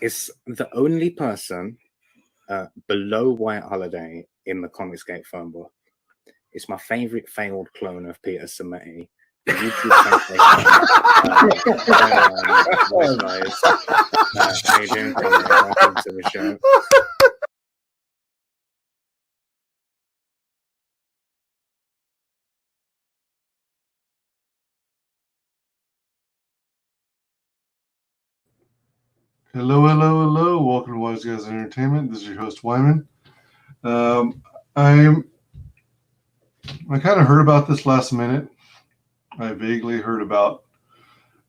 It's the only person below White Holiday in the ComicsGate phone book. It's my favorite failed clone of Peter Sammetti. The YouTube WyzGyz. How you doing, Conrad? Welcome to the show. Hello. Welcome to WyzGyz Entertainment. This is your host, Wyman. I kind of heard about this last minute. I vaguely heard about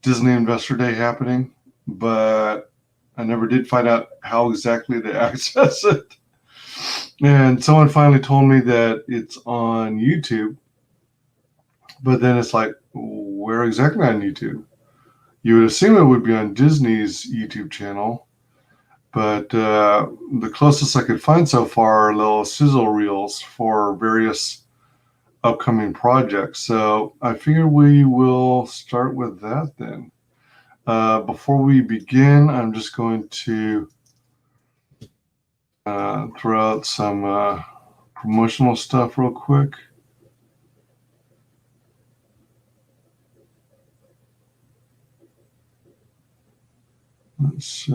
Disney Investor Day happening, but I never did find out how exactly to access it. And someone finally told me that it's on YouTube, but then it's like, where exactly on YouTube? You would assume it would be on Disney's YouTube channel, but the closest I could find so far are little sizzle reels for various upcoming projects. So I figure we will start with that then. Before we begin, I'm just going to throw out some promotional stuff real quick. Let's see.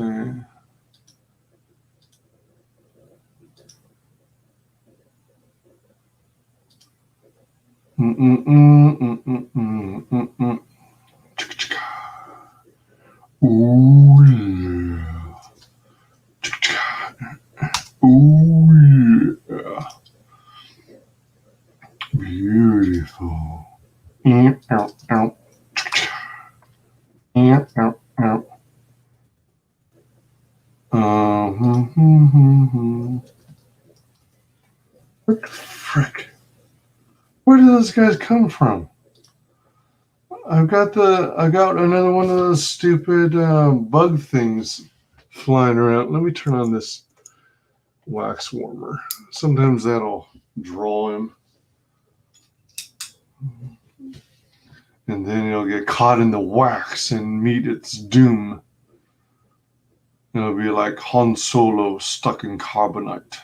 Ooh yeah. Ooh yeah. Beautiful. What the frick? Where do those guys come from? I got another one of those stupid bug things flying around. Let me turn on this wax warmer. Sometimes that'll draw him. And then it'll get caught in the wax and meet its doom. It'll be like Han Solo stuck in carbonite.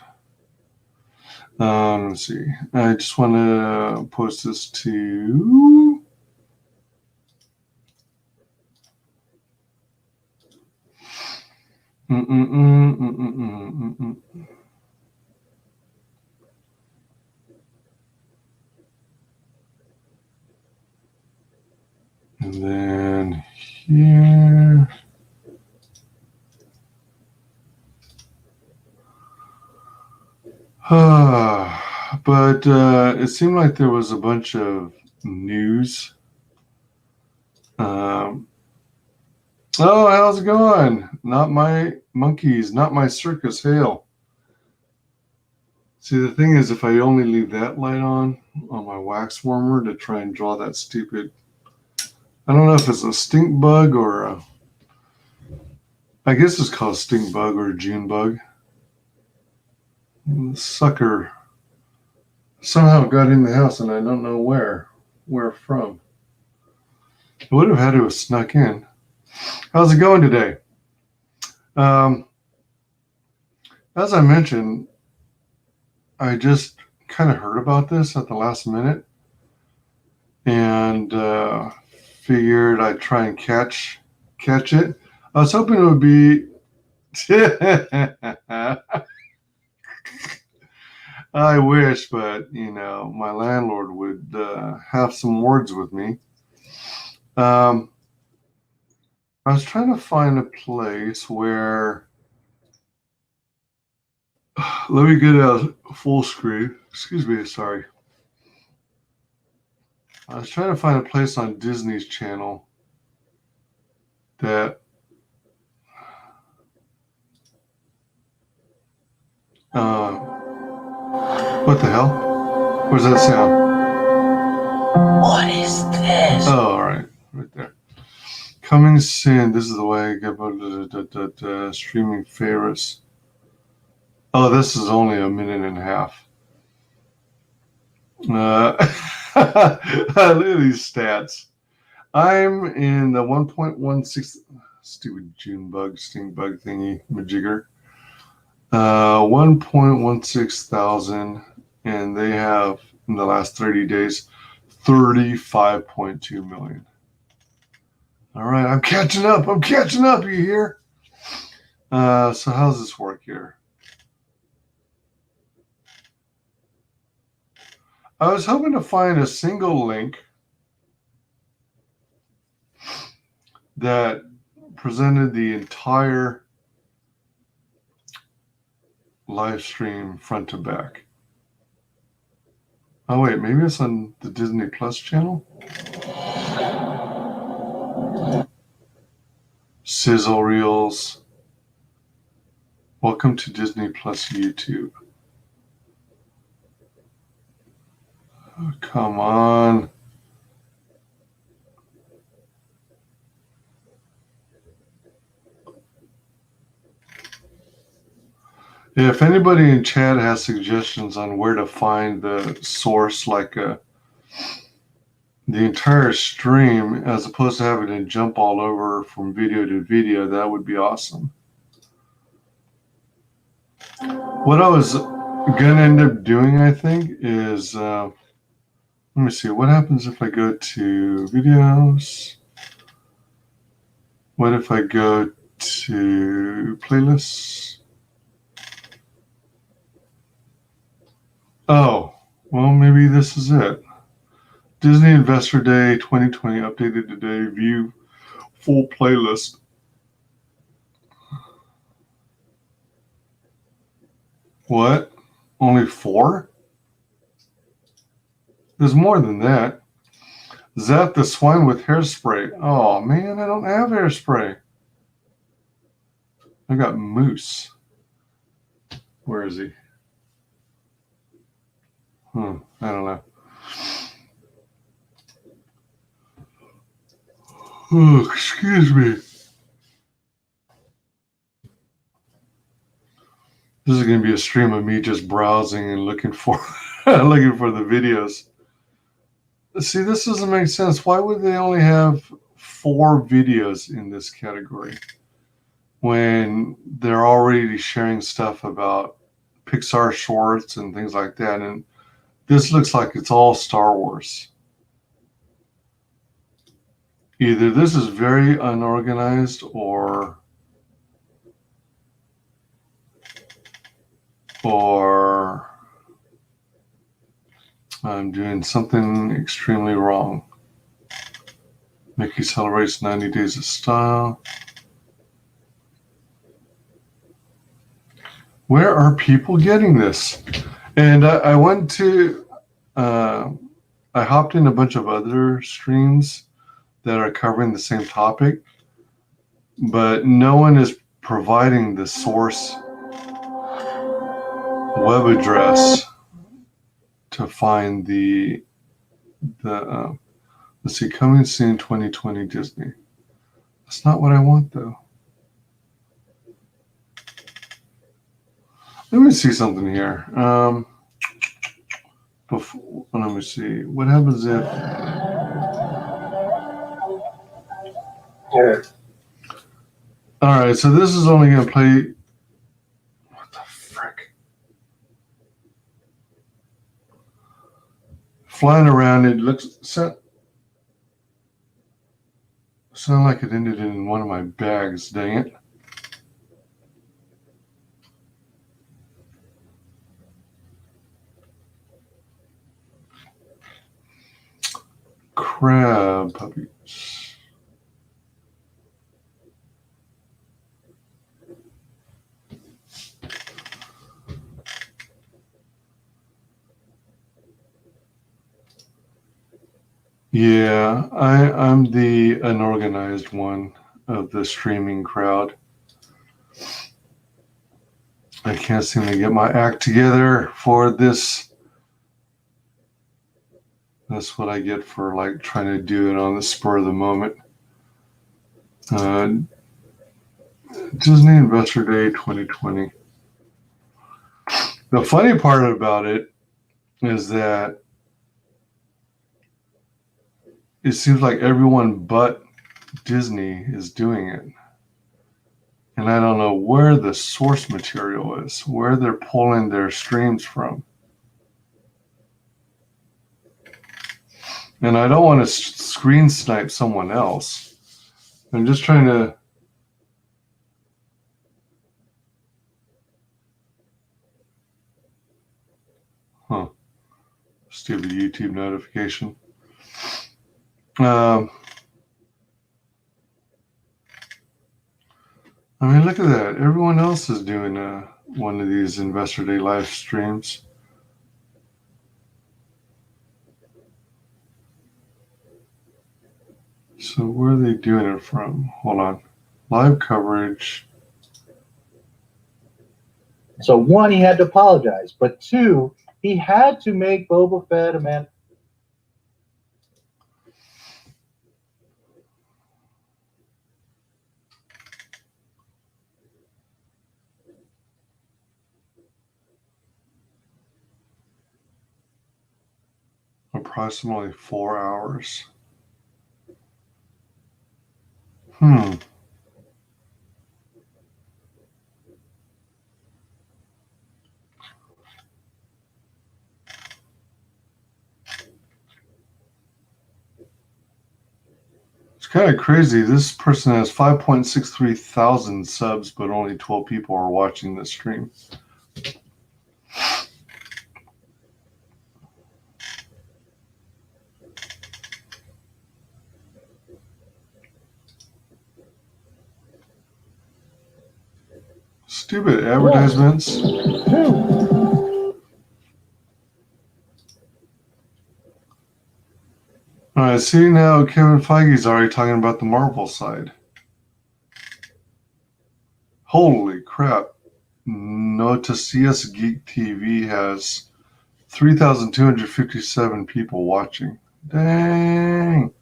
Let's see. I just want to post this to... And then here... But it seemed like there was a bunch of news. Oh, how's it going? Not my monkeys, not my circus, hail. See, the thing is, if I only leave that light on my wax warmer to try and draw that stupid... I don't know if it's a stink bug or a... I guess it's called stink bug or a June bug. The sucker somehow got in the house and I don't know where from. I would have had to have snuck in. How's it going today? As I mentioned, I just kind of heard about this at the last minute and figured I'd try and catch it. I was hoping it would be I wish, but my landlord would have some words with me. I was trying to find a place where... Let me get a full screen. Excuse me, sorry. I was trying to find a place on Disney's channel that what the hell? Where's that sound? What is this? Oh, all right there. Coming soon. This is the way I get streaming favorites. Oh, this is only a minute and a half. Look at these stats. I'm in the 1.16. Stupid June bug, sting bug thingy, majigger. 1.16 thousand, and they have in the last 30 days 35.2 million. All right, I'm catching up. You hear? So how's this work here? I was hoping to find a single link that presented the entire live stream front to back. Oh wait, maybe it's on the Disney Plus channel? Sizzle Reels. Welcome to Disney Plus YouTube. Oh, come on. Yeah, if anybody in chat has suggestions on where to find the source, like the entire stream, as opposed to having to jump all over from video to video, that would be awesome. What I was going to end up doing, I think, is, let me see, what happens if I go to videos? What if I go to playlists? Oh, well, maybe this is it. Disney Investor Day 2020 updated today. View full playlist. What? Only 4? There's more than that. Zap the swine with hairspray. Oh, man, I don't have hairspray. I got Moose. Where is he? I don't know. Oh, excuse me. This is going to be a stream of me just browsing and looking for looking for the videos. See, this doesn't make sense. Why would they only have 4 videos in this category when they're already sharing stuff about Pixar shorts and things like that? And this looks like it's all Star Wars. Either this is very unorganized or I'm doing something extremely wrong. Mickey celebrates 90 Days of Style. Where are people getting this? And I went to, I hopped in a bunch of other streams that are covering the same topic, but no one is providing the source web address to find the let's see, coming soon 2020 Disney. That's not what I want though. Let me see something here. Let me see. What happens if? All right, so this is only going to play. What the frick? Flying around, it looks sound like it ended in one of my bags. Dang it! Crab puppies. Yeah, I'm the unorganized one of the streaming crowd. I can't seem to get my act together for this. That's what I get for like trying to do it on the spur of the moment. Disney Investor Day 2020. The funny part about it is that it seems like everyone but Disney is doing it. And I don't know where the source material is, where they're pulling their streams from. And I don't want to screen snipe someone else. I'm just trying to... Huh. Stupid YouTube notification. I mean, look at that. Everyone else is doing one of these Investor Day live streams. So where are they doing it from? Hold on. Live coverage. So one, he had to apologize, but two, he had to make Boba Fett a man. Approximately 4 hours. It's kind of crazy. This person has 5.63 thousand subs, but only 12 people are watching the stream. Stupid advertisements. All right, see now Kevin Feige's already talking about the Marvel side. Holy crap. Noticias Geek TV has 3,257 people watching. Dang.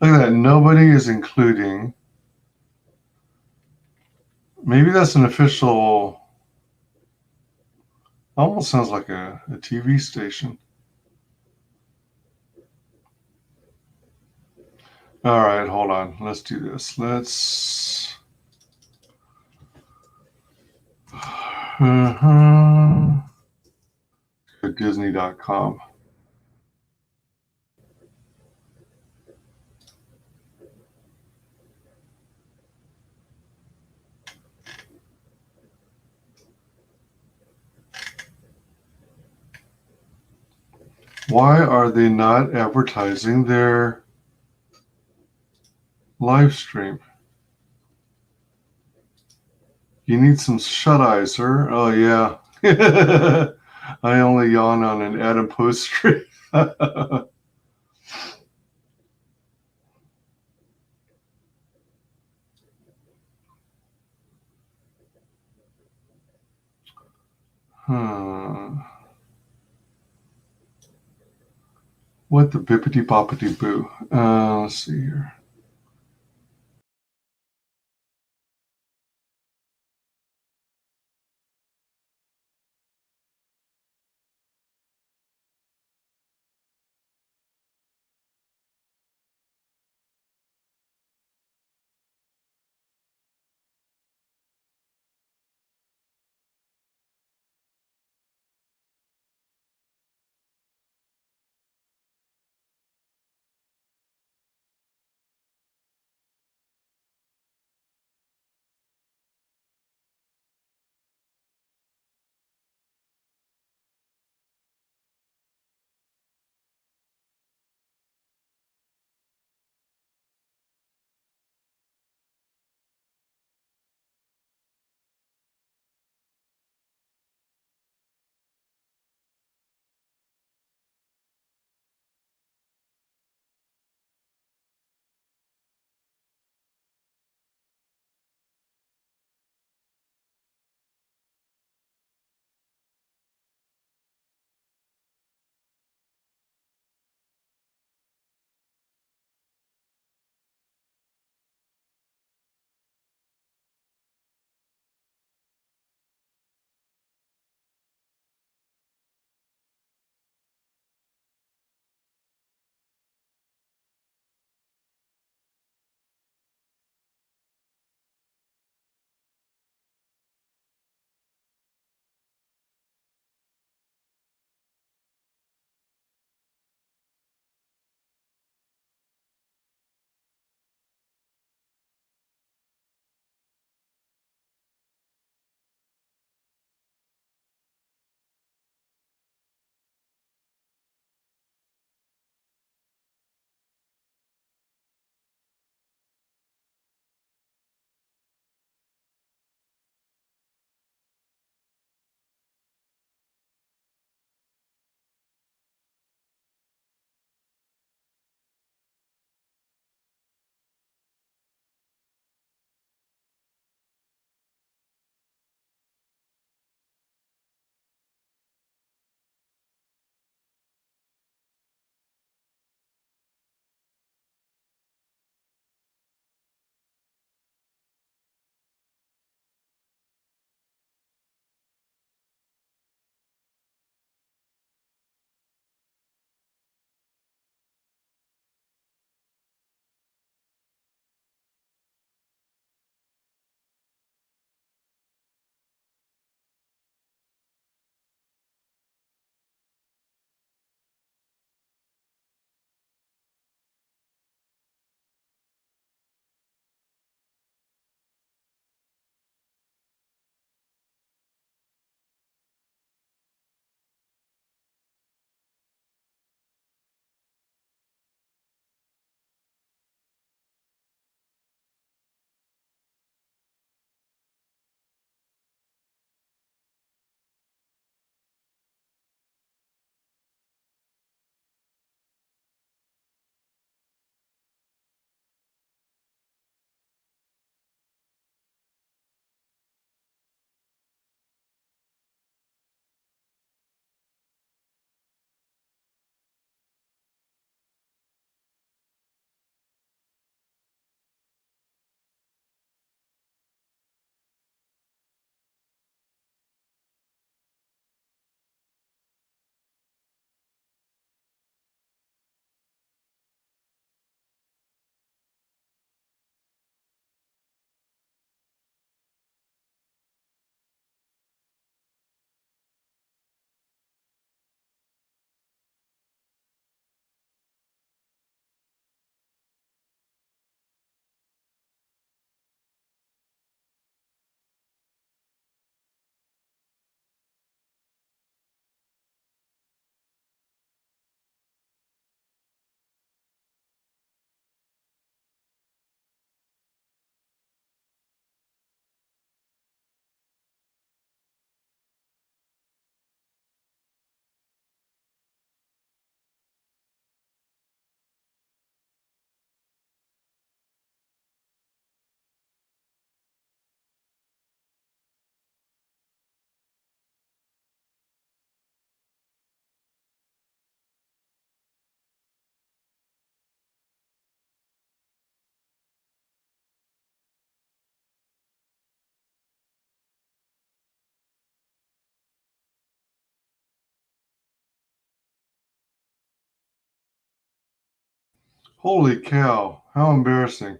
Look at that. Nobody is including. Maybe that's an official. Almost sounds like a TV station. All right, hold on. Let's do this. Let's. Go to Disney.com. Why are they not advertising their live stream? You need some shut-eye, sir. Oh, yeah. I only yawn on an Adam Post stream. Huh. What the bippity-boppity-boo? Let's see here. Holy cow. How embarrassing.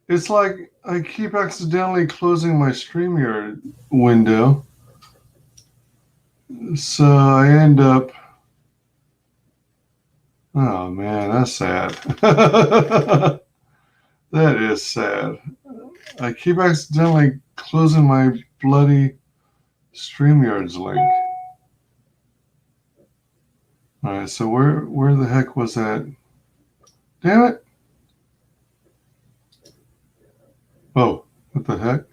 It's like I keep accidentally closing my StreamYard window. So I end up... Oh, man, that's sad. That is sad. I keep accidentally closing my bloody StreamYard's link. Alright, so where the heck was that? Damn it! Oh, what the heck?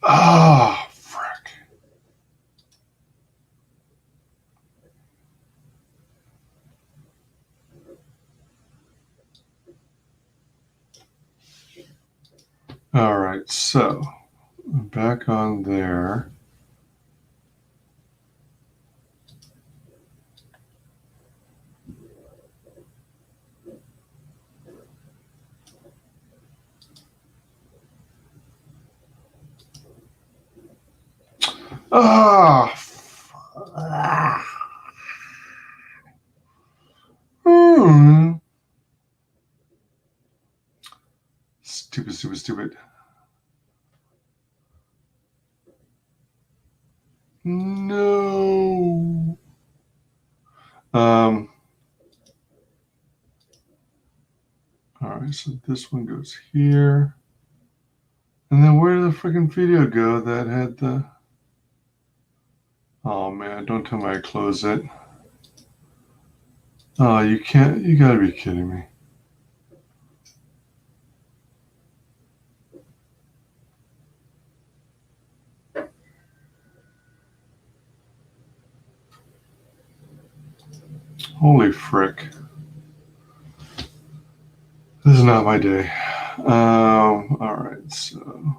Ah, frick. Alright, so back on there. Ah! Stupid, stupid, stupid. No. All right, so this one goes here. And then where did the freaking video go that had the... Oh, man, don't tell me I close it. Oh, you can't... You gotta be kidding me. Holy frick. This is not my day. All right, so...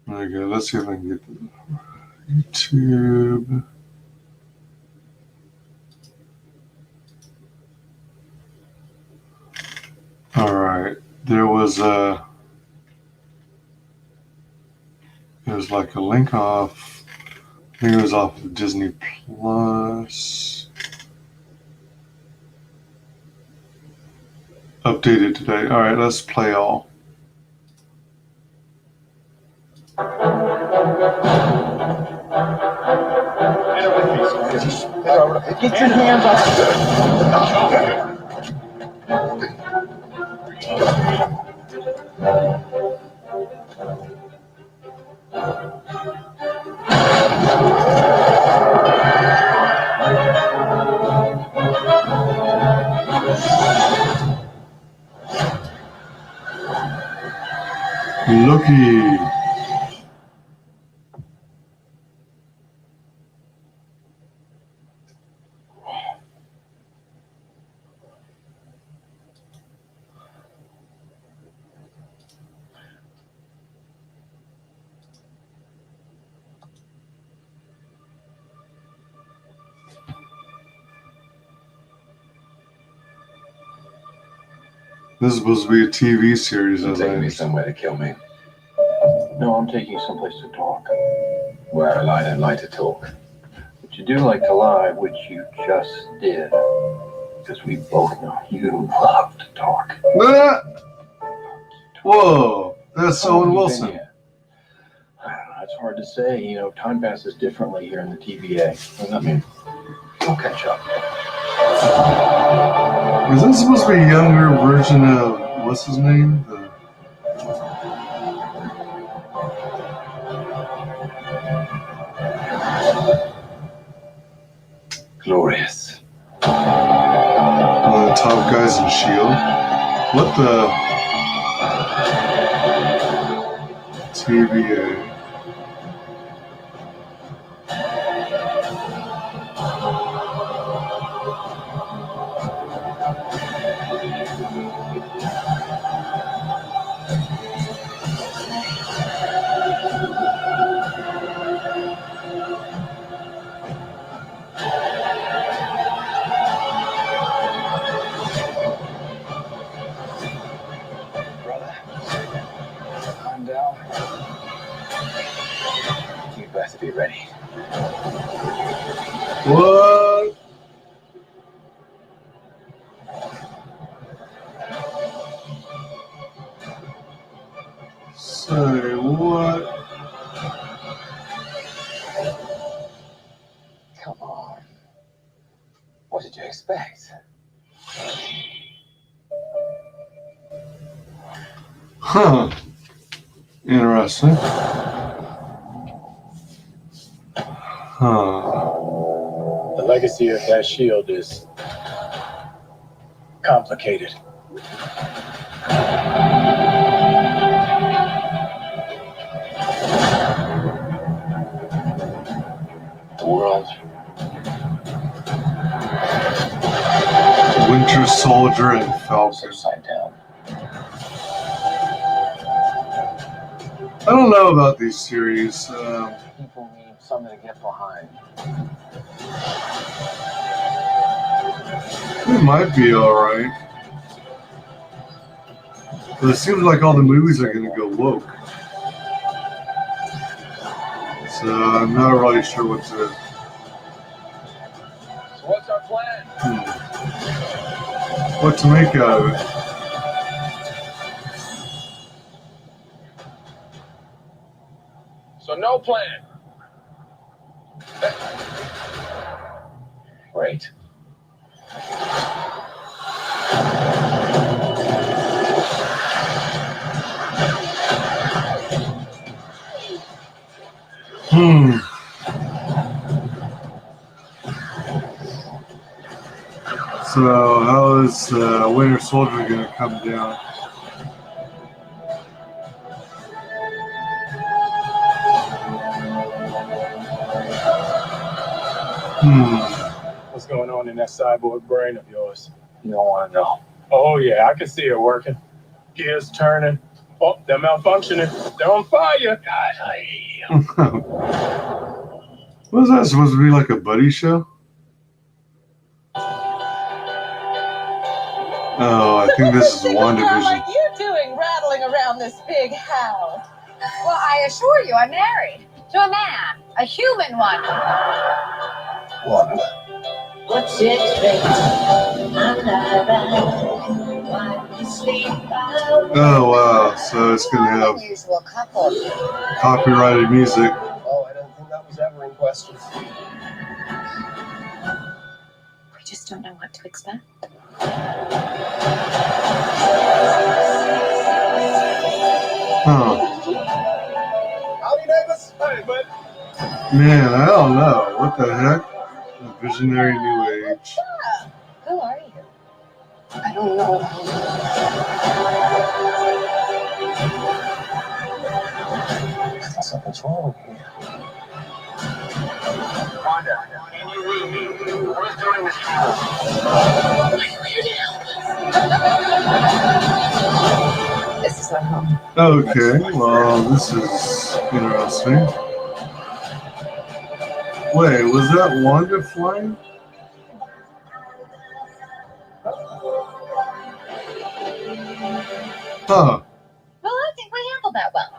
Okay, let's see if I can get YouTube. All right, there was like a link off. I think it was off of Disney Plus. Updated today. All right, let's play all. Get your hands off. Loki. This is supposed to be a TV series. You're taking me somewhere to kill me. No, I'm taking you someplace to talk. Where I don't like to talk. But you do like to lie, which you just did. Because we both know you love to talk. Whoa, that's Owen Wilson. I don't know, it's hard to say. You know, time passes differently here in the TVA. What does that mean? We'll catch up. Is this supposed to be a younger version of what's his name? Glorious. One of the top guys in S.H.I.E.L.D. What the? TVA. Brother, calm down. You better be ready. What? Say what? Come on. What did you expect? Huh. Interesting. Huh. The legacy of that shield is complicated. The world. Winter Soldier and Falcon. Upside down. I don't know about these series. People need something to get behind. It might be alright. But it seems like all the movies are going to go woke. So I'm not really sure what to... So what's our plan? What to make out of it. So no plan. Great. So how is Winter Soldier going to come down? What's going on in that cyborg brain of yours? You don't want to know. Oh, yeah, I can see it working. Gears turning. Oh, they're malfunctioning. They're on fire. God, I hate you. Was that supposed to be like a buddy show? Oh, I think this is WandaVision. What are you doing rattling around this big house? Well, I assure you, I'm married to a man, a human one. Wanda. What's it, baby? Oh, wow. So it's going to have Unusual couple. copyrighted music. Oh, I don't think that was ever in question. We just don't know what to expect. Huh. Howdy, neighbors. Hey, but Man, I don't know. What the heck? A visionary new age. Who are you? I don't know. Something's wrong here. Wanda, can you read me? Who's doing this trial? This is our home. Okay, well, this is interesting. Wait, was that Wanda flying? Huh. Well, I think we handled that well.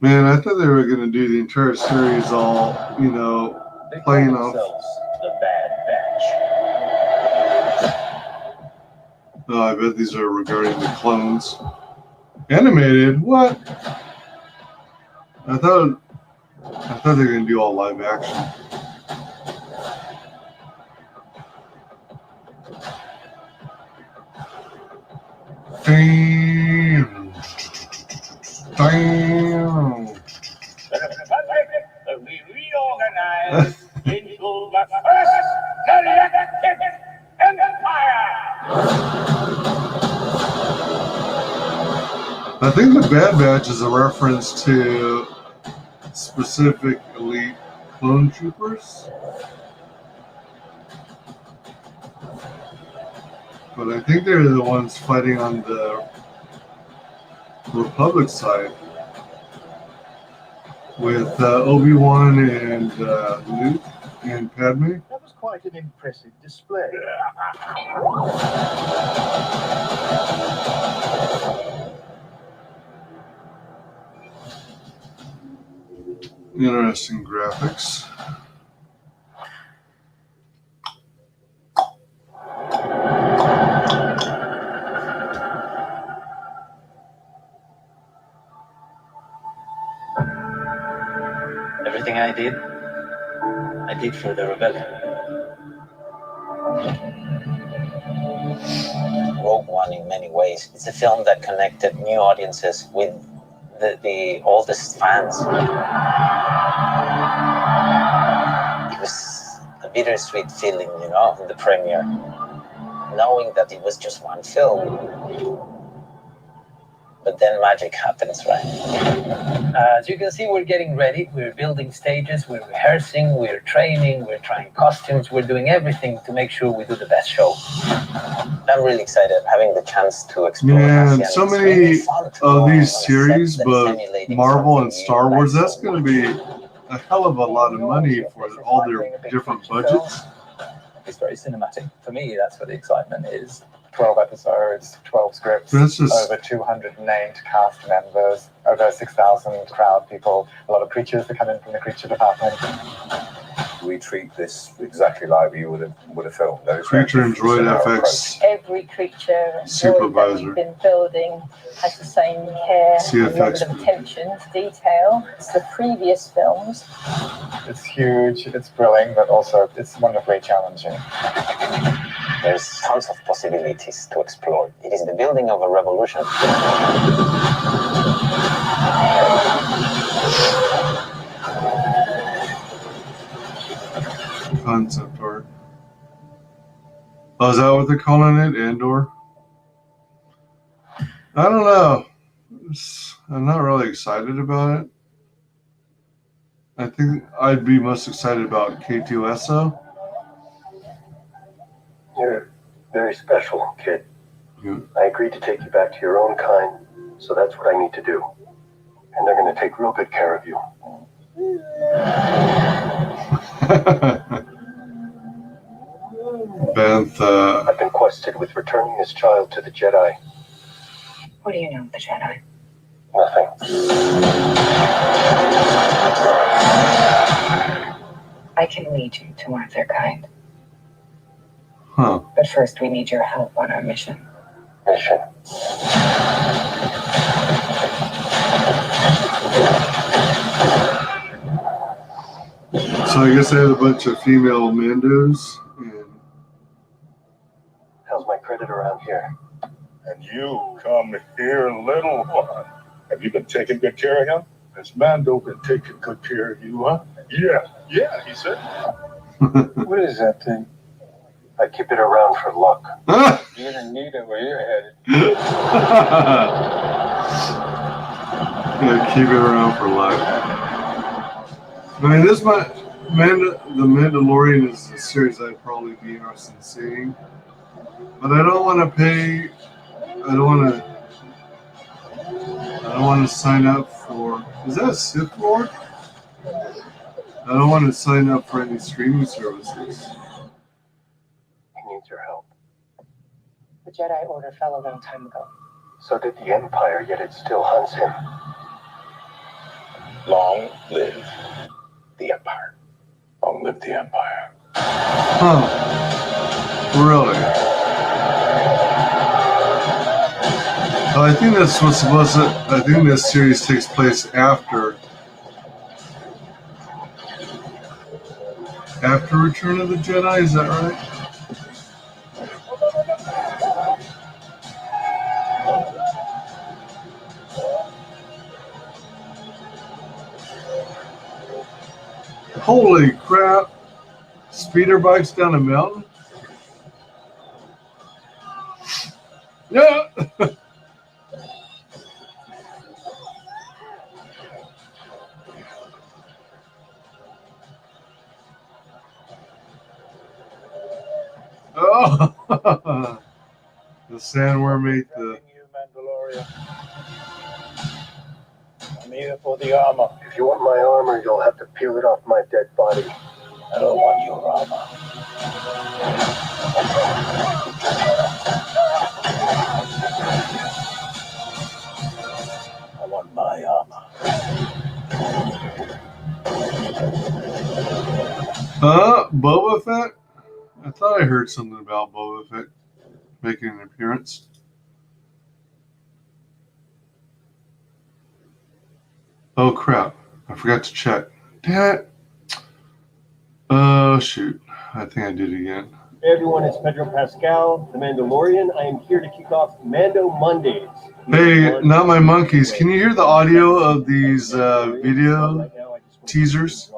Man, I thought they were going to do the entire series all, you know, They playing call off. themselves the Bad Batch. Oh, I bet these are regarding the clones. Animated? What? I thought they were going to do all live action. Damn. Damn. We reorganize into the first galactic empire. I think the Bad Batch is a reference to specific elite clone troopers. But I think they're the ones fighting on the Republic side with Obi-Wan and Luke and Padme. That was quite an impressive display. Interesting graphics. Everything I did for the rebellion. Rogue One, in many ways, it's a film that connected new audiences with the oldest fans. It was a bittersweet feeling, you know, in the premiere, knowing that it was just one film. But then magic happens, right? As you can see, we're getting ready. We're building stages, we're rehearsing, we're training, we're trying costumes, we're doing everything to make sure we do the best show. I'm really excited having the chance to explore. Man, so many of these series, but Marvel and Star Wars, that's going to be a hell of a lot of money for all their different budgets. It's very cinematic. For me, that's what the excitement is. 12 episodes, 12 scripts, over 200 named cast members, over 6,000 crowd people, a lot of creatures that come in from the creature department. We treat this exactly like we would have filmed those. Creature and Droid FX. Every creature and droid that we've been building has the same care and level of attention to detail as the previous films. It's huge, it's thrilling, but also it's wonderfully challenging. There's tons of possibilities to explore. It is the building of a revolution. Concept art. Oh, is that what they're calling it? Andor? I don't know. I'm not really excited about it. I think I'd be most excited about K2SO. You're very special, kid. Yeah. I agreed to take you back to your own kind, so that's what I need to do. And they're going to take real good care of you. Bantha. I've been quested with returning this child to the Jedi. What do you know of the Jedi? Nothing. I can lead you to one of their kind. Huh. But first, we need your help on our mission. Mission. So I guess I had a bunch of female Mandos. And How's my credit around here? And you come here, little one. Have you been taking good care of him? Has Mando been taking good care of you, huh? Yeah, he said. What is that thing? I keep it around for luck. You didn't need it where you're headed. Yeah, keep it around for luck. I mean, The Mandalorian is a series I'd probably be interested in seeing. But I don't want to pay. I don't want to sign up for. Is that a Sith Lord? I don't want to sign up for any streaming services. He needs your help. The Jedi Order fell a long time ago. So did the Empire, yet it still hunts him. Long live the Empire. Long live the Empire. Huh. Really? I think that's what's supposed to. I think this series takes place after Return of the Jedi. Is that right? Holy crap! Speeder bikes down a mountain? Yeah! Oh, the sandworm ate the. You, Mandalorian. I'm here for the armor. If you want my armor, you'll have to peel it off my dead body. I don't want your armor. I want my armor. Boba Fett? I thought I heard something about Boba Fett making an appearance. Oh crap. I forgot to check. Damn it. Oh shoot. I think I did it again. Hey everyone, it's Pedro Pascal, the Mandalorian. I am here to kick off Mando Mondays. Hey, not my monkeys. Can you hear the audio of these video teasers?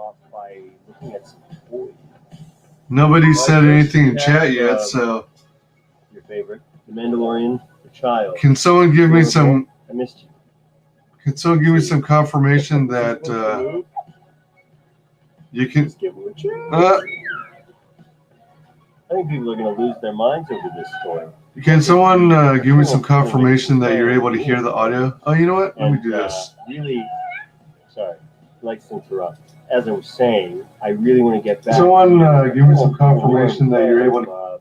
Nobody said anything in chat yet, so. Your favorite, the Mandalorian, the child. Can someone give me some? I missed you. Can someone give me some confirmation that you can? I think people are going to lose their minds over this story. Can someone give me some confirmation that you're able to hear the audio? Oh, you know what? Let me do this. Really, sorry, I'd like to interrupt. As I was saying, I really want to get back. Someone give me some confirmation that you're able to.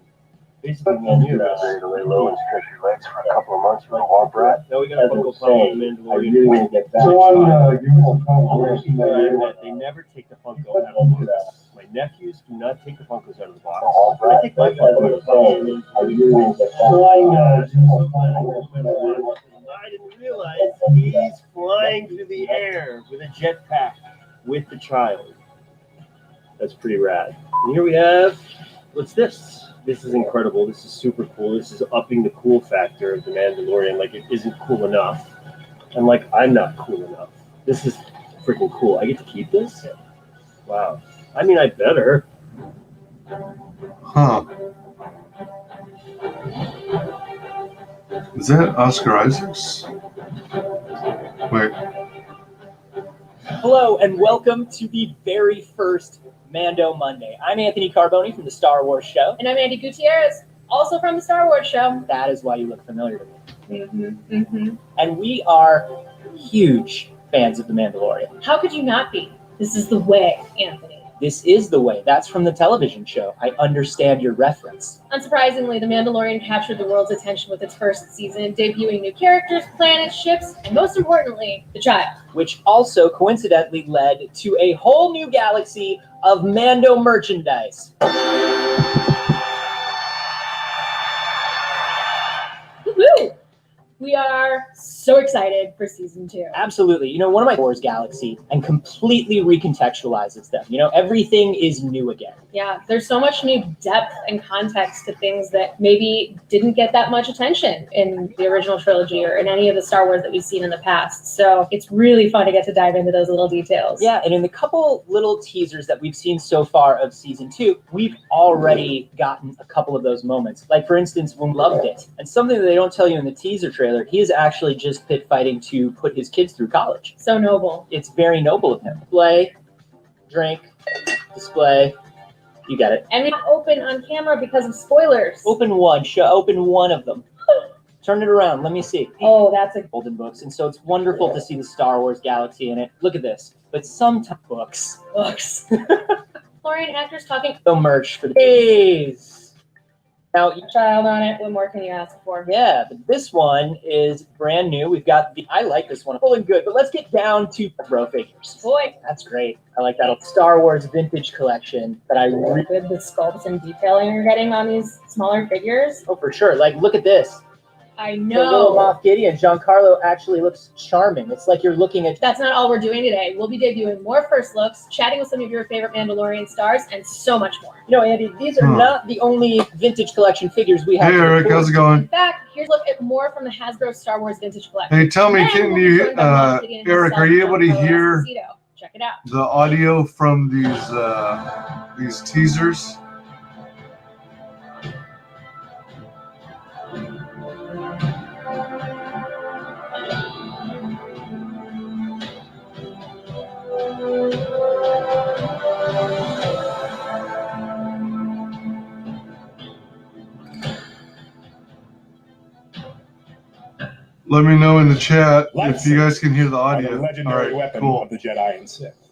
Basically, me and you to lay low and stretch your legs for a couple of months for a walk rat. Now we got a Funko Pop with the Mandalorian. I really want to get back. Someone give me some confirmation that you're able to. They never take the Funko out of the box. My nephews do not take the Funkos out of the box. I take my Funko out of the box. I really want to get back. I didn't realize he's flying through the air with a jetpack with the child. That's pretty rad. And here we have, what's this? This is incredible. This is super cool. This is upping the cool factor of the Mandalorian. Like, it isn't cool enough. And like, I'm not cool enough. This is freaking cool. I get to keep this? Wow. I mean, I better. Huh. Is that Oscar Isaacs? Wait. Hello, and welcome to the very first Mando Monday. I'm Anthony Carboni from the Star Wars Show. And I'm Andy Gutierrez, also from the Star Wars Show. That is why you look familiar to me. And we are huge fans of The Mandalorian. How could you not be? This is the way, Anthony. This is the way. That's from the television show. I understand your reference. Unsurprisingly, The Mandalorian captured the world's attention with its first season, debuting new characters, planets, ships, and most importantly, the child. Which also coincidentally led to a whole new galaxy of Mando merchandise. Woohoo! We are so excited for season 2. Absolutely. You know, one of my Wars Galaxy and completely recontextualizes them. You know, everything is new again. Yeah, there's so much new depth and context to things that maybe didn't get that much attention in the original trilogy or in any of the Star Wars that we've seen in the past. So it's really fun to get to dive into those little details. Yeah, and in the couple little teasers that we've seen so far of season 2, we've already gotten a couple of those moments. Like, for instance, when loved it. And something that they don't tell you in the teaser trailer, he is actually just pit fighting to put his kids through college. So noble. It's very noble of him. Display, drink, display. You get it. And we don't open on camera because of spoilers. Open one. Open one of them. Turn it around. Let me see. Oh, that's a golden books. And so it's wonderful to see the Star Wars galaxy in it. Look at this. But some books. Florian actors talking. The merch for the days. Now, child on it. What more can you ask for? Yeah, but this one is brand new. We've got I like this one. Pulling good, but let's get down to bro figures. Boy, that's great. I like that Star Wars vintage collection that I really good. The sculpts and detailing you're getting on these smaller figures. Oh, for sure. Like, look at this. I The little know. Moff Gideon, Giancarlo actually looks charming. It's like you're looking at. That's not all we're doing today. We'll be debuting more first looks, chatting with some of your favorite Mandalorian stars, and so much more. You know, Andy, these are not the only vintage collection figures we have. Hey, Eric, how's it In going? fact, here's a look at more from the Hasbro Star Wars vintage collection. Hey, tell me, And can we'll be you, joined by Moff Gideon Eric, are you able to himself, hear Esposito. Check it out. the audio from these teasers? Let me know in the chat if you guys can hear the are audio. the legendary weapon of the Jedi and Sith,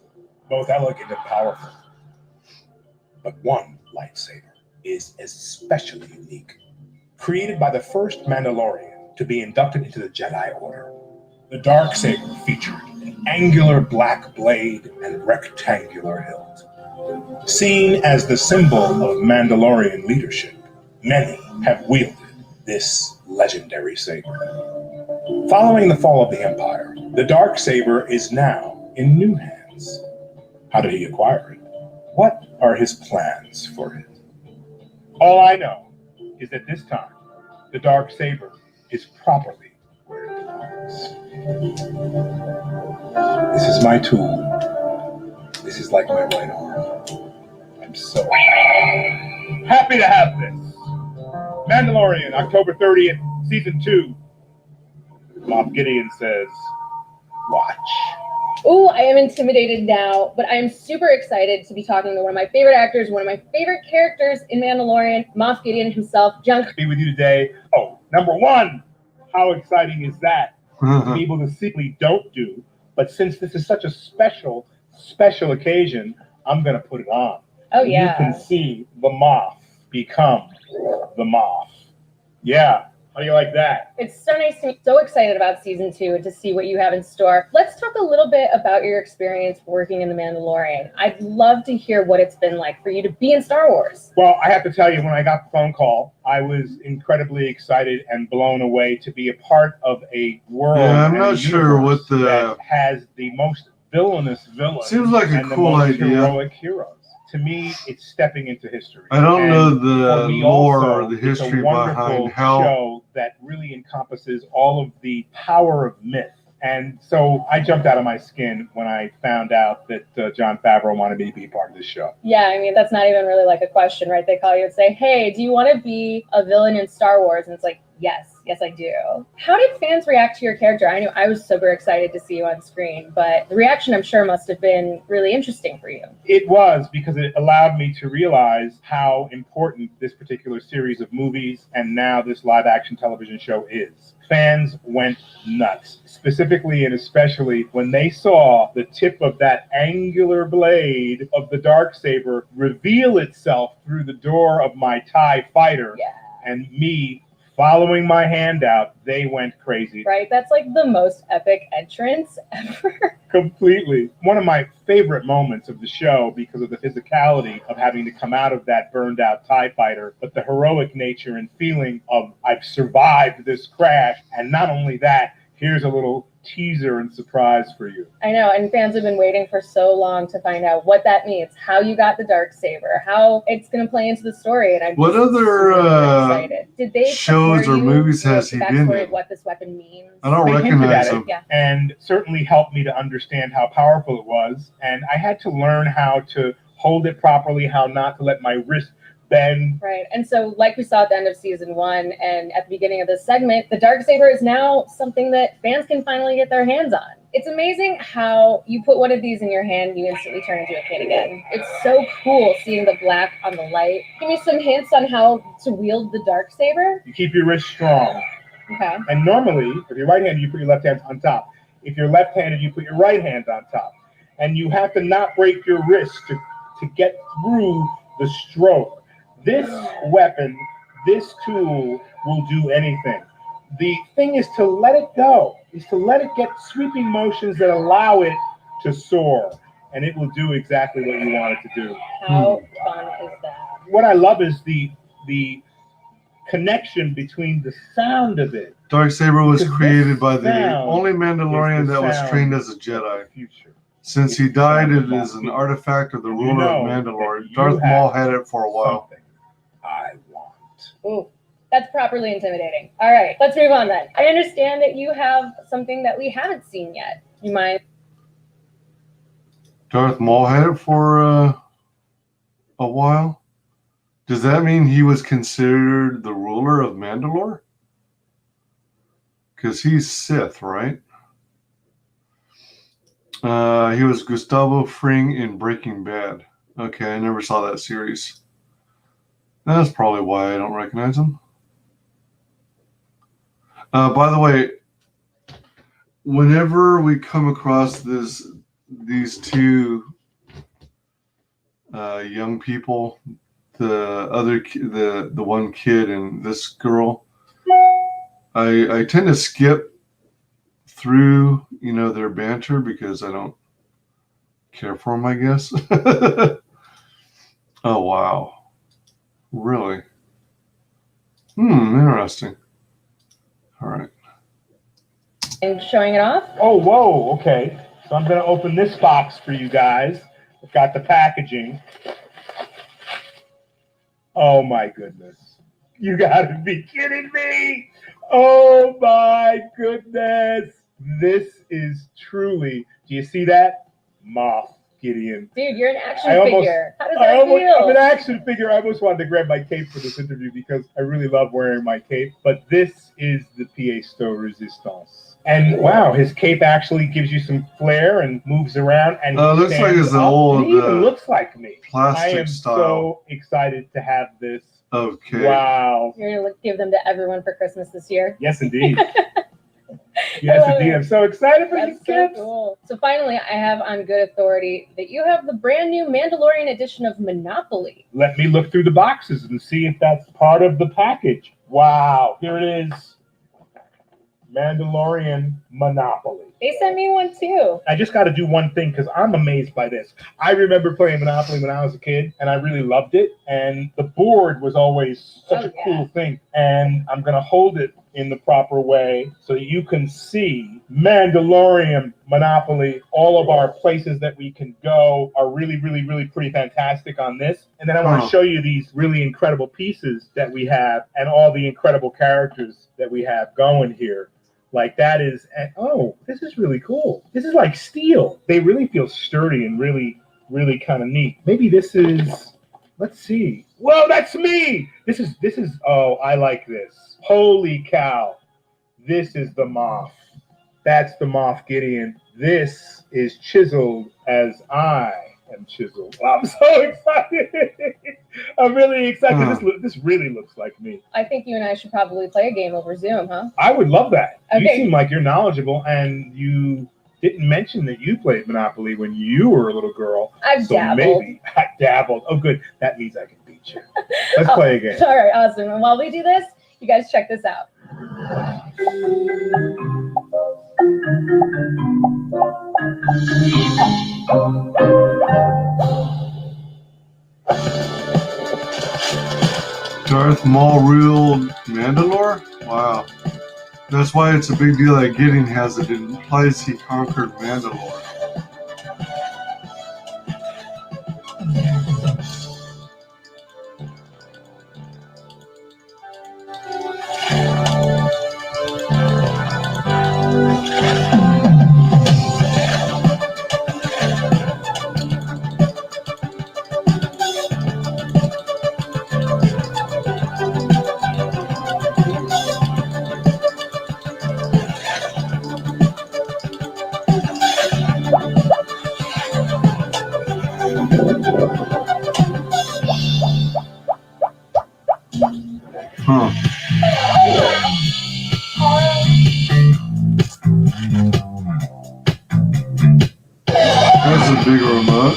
both elegant and powerful. But one lightsaber is especially unique. Created by the first Mandalorian to be inducted into the Jedi Order, the Darksaber featured an angular black blade and rectangular hilt. Seen as the symbol of Mandalorian leadership, many have wielded this legendary saber. Following the fall of the Empire, the Darksaber is now in new hands. How did he acquire it? What are his plans for it? All I know is that this time, the Darksaber is properly where it belongs. This is my tool. This is like my right arm. I'm so happy to have this. Mandalorian, October 30th, Season 2. Moff Gideon says, watch. Oh, I am intimidated now, but I am super excited to be talking to one of my favorite actors, one of my favorite characters in Mandalorian, Moff Gideon himself. John, be with you today. Oh, number one, how exciting is that? To be able to simply don't do, but since this is such a special occasion, I'm going to put it on. Oh, yeah. You can see the Moff become the Moff. Yeah. How do you like that? It's so nice to be so excited about Season 2 and to see what you have in store. Let's talk a little bit about your experience working in The Mandalorian. I'd love to hear what it's been like for you to be in Star Wars. Well, I have to tell you, when I got the phone call, I was incredibly excited and blown away to be a part of a world. Yeah, I'm not sure what that has the most villainous villains. Seems like a cool idea. Heroic heroes. To me, it's stepping into history. I don't know the lore also, or the history it's a behind how show that really encompasses all of the power of myth. And so I jumped out of my skin when I found out that Jon Favreau wanted me to be a part of this show. Yeah, I mean, that's not even really like a question, right? They call you and say, hey, do you want to be a villain in Star Wars? And it's like, yes, I do. How did fans react to your character? I know I was super excited to see you on screen, but the reaction I'm sure must have been really interesting for you. It was, because it allowed me to realize how important this particular series of movies and now this live action television show is. Fans went nuts, specifically and especially when they saw the tip of that angular blade of the Darksaber reveal itself through the door of my TIE fighter. Yeah. And me following my hand out, they went crazy. Right? That's like the most epic entrance ever. Completely. One of my favorite moments of the show, because of the physicality of having to come out of that burned out TIE fighter, but the heroic nature and feeling of I've survived this crash. And not only that, here's a little teaser and surprise for you. I know, and fans have been waiting for so long to find out what that means, how you got the Darksaber, how it's going to play into the story. And I'm what other excited. Did they shows or movies has he been in? What this weapon means? I don't recognize him. Yeah. And certainly helped me to understand how powerful it was. And I had to learn how to hold it properly, how not to let my wrist bend. Right. And so like we saw at the end of Season 1 and at the beginning of this segment, the Darksaber is now something that fans can finally get their hands on. It's amazing how you put one of these in your hand, you instantly turn into a kid again. It's so cool seeing the black on the light. Give me some hints on how to wield the Darksaber. You keep your wrist strong. Okay. And normally, if you're right-handed, you put your left hand on top. If you're left-handed, you put your right hand on top. And you have to not break your wrist to get through the stroke. This weapon, this tool will do anything. The thing is to let it go, is to let it get sweeping motions that allow it to soar. And it will do exactly what you want it to do. How fun is that? What I love is the connection between the sound of it. Darksaber was created by the only Mandalorian that was trained as a Jedi. Since he died, it is an artifact of the ruler of Mandalore. Darth Maul had it for a while. I want. Ooh, that's properly intimidating. All right, let's move on then. I understand that you have something that we haven't seen yet. You mind? Darth Maul had it for a while. Does that mean he was considered the ruler of Mandalore? Because he's Sith, right? He was Gustavo Fring in Breaking Bad. Okay, I never saw that series. That's probably why I don't recognize him. By the way, whenever we come across these two young people, the one kid and this girl, I tend to skip through, their banter because I don't care for them, I guess. Oh, wow. Really? Interesting. All right. And showing it off? Oh, whoa, okay. So I'm going to open this box for you guys. I've got the packaging. Oh, my goodness. You got to be kidding me. Oh, my goodness. This is truly, do you see that? Moff Gideon. Dude, you're an action figure. How does that feel? I'm an action figure. I almost wanted to grab my cape for this interview because I really love wearing my cape. But this is the pièce de résistance. And wow, his cape actually gives you some flair and moves around. And looks like it's the old. It even looks like me. Plastic I am style. so excited to have this. Okay. Wow. You're going to give them to everyone for Christmas this year? Yes, indeed. Yes, indeed. I'm so excited for these kids. So cool. So finally, I have on good authority that you have the brand new Mandalorian edition of Monopoly. Let me look through the boxes and see if that's part of the package. Wow, here it is. Mandalorian Monopoly. They sent me one too. I just got to do one thing because I'm amazed by this. I remember playing Monopoly when I was a kid, and I really loved it. And the board was always such a cool thing. And I'm going to hold it in the proper way so that you can see Mandalorian Monopoly. All of our places that we can go are really, really, really pretty fantastic on this. And then I want to show you these really incredible pieces that we have and all the incredible characters that we have going here. Like that is, oh, this is really cool. This is like steel. They really feel sturdy and really, really kind of neat. Maybe this is, let's see. Whoa, that's me. This is, oh, I like this. Holy cow. This is the Moff. That's the Moff Gideon. This is chiseled as I am chiseled. I'm so excited. I'm really excited. This really looks like me. I think you and I should probably play a game over Zoom, huh? I would love that. Okay. You seem like you're knowledgeable, and you didn't mention that you played Monopoly when you were a little girl. I've dabbled. Maybe I dabbled. Oh, good. That means I can beat you. Let's play a game. All right, awesome. And while we do this, you guys check this out. Darth Maul ruled Mandalore? Wow. That's why it's a big deal that Gideon has it. It implies he conquered Mandalore. That's a big remote.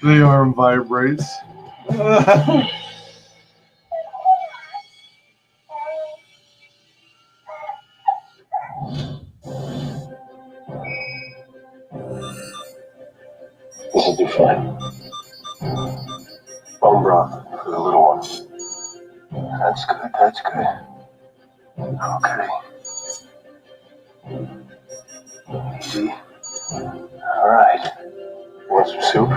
The arm vibrates. This will do fine. Bone broth for the little one. That's good, that's good. Okay. Easy. All right. You want some soup?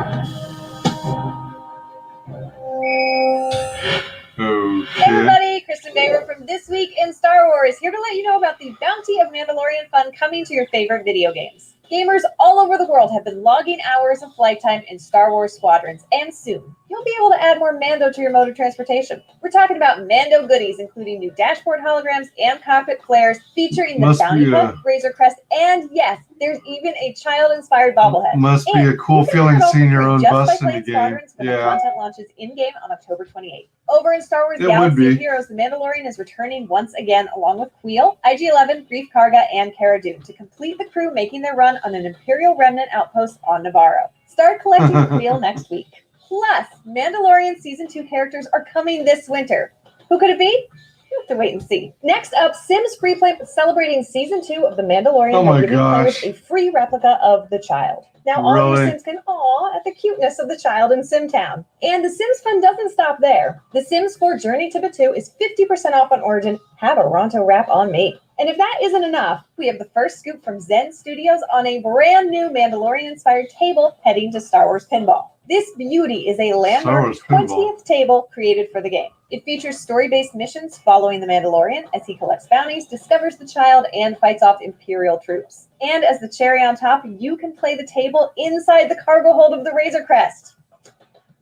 Okay. Hey everybody, Kristen Gamer from This Week in Star Wars, here to let you know about the bounty of Mandalorian fun coming to your favorite video games. Gamers all over the world have been logging hours of flight time in Star Wars Squadrons, and soon you'll you'll be able to add more Mando to your mode of transportation. We're talking about Mando goodies, including new dashboard holograms and cockpit flares featuring the bounty book, Razor Crest, and yes, there's even a child-inspired bobblehead. Must be a cool feeling seeing your own bus in the game. The content launches in-game on October 28th. Over in Star Wars Galaxy of Heroes, the Mandalorian is returning once again, along with Queel, IG-11, Grief Karga, and Cara Dune, to complete the crew making their run on an Imperial Remnant outpost on Navarro. Start collecting Queel next week. Plus, Mandalorian Season 2 characters are coming this winter. Who could it be? You have to wait and see. Next up, Sims Freeplay celebrating Season 2 of The Mandalorian by giving players a free replica of the child. Now, all your Sims can awe at the cuteness of the child in SimTown. And the Sims fun doesn't stop there. The Sims 4 Journey to Batuu is 50% off on Origin. Have a Ronto wrap on me. And if that isn't enough, we have the first scoop from Zen Studios on a brand new Mandalorian-inspired table heading to Star Wars Pinball. This beauty is a landmark 20th table created for the game. It features story-based missions following the Mandalorian as he collects bounties, discovers the child, and fights off Imperial troops. And as the cherry on top, you can play the table inside the cargo hold of the Razor Crest.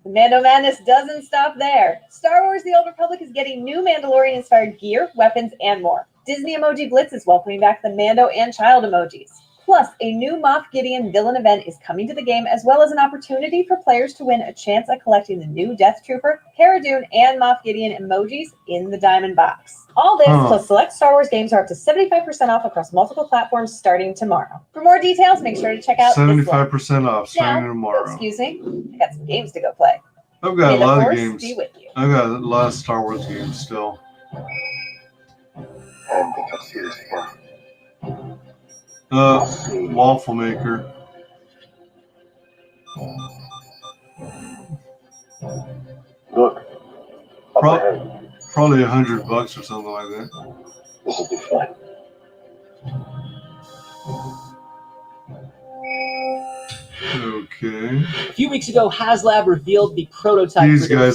The Mando Madness doesn't stop there. Star Wars The Old Republic is getting new Mandalorian-inspired gear, weapons, and more. Disney Emoji Blitz is welcoming back the Mando and child emojis. Plus, a new Moff Gideon villain event is coming to the game, as well as an opportunity for players to win a chance at collecting the new Death Trooper, Cara Dune, and Moff Gideon emojis in the Diamond Box. All this, plus select Star Wars games, are up to 75% off across multiple platforms starting tomorrow. For more details, make sure to check out 75% off starting tomorrow. Excuse me, I got some games to go play. I've got a lot of games. Be with you. I've got a lot of Star Wars games still. I don't think I'll see this again. Waffle maker. Look. Probably $100 or something like that. This will be fun. Okay. A few weeks ago, HasLab revealed the prototype for the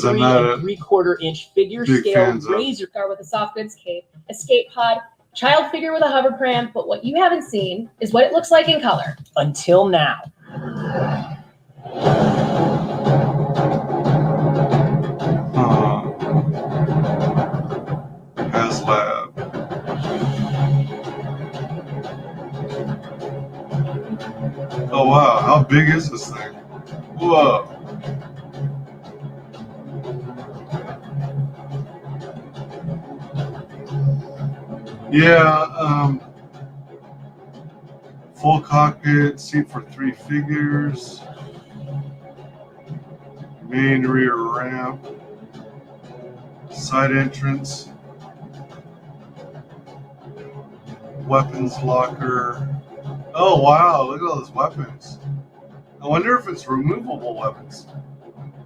3 3/4 inch figure scale Razor car with a soft goods cape, escape pod, child figure with a hover pram, but what you haven't seen is what it looks like in color. Until now. HasLab. Oh wow, how big is this thing? Whoa. Yeah, full cockpit, seat for 3 figures, main rear ramp, side entrance, weapons locker. Oh wow, look at all those weapons. I wonder if it's removable weapons.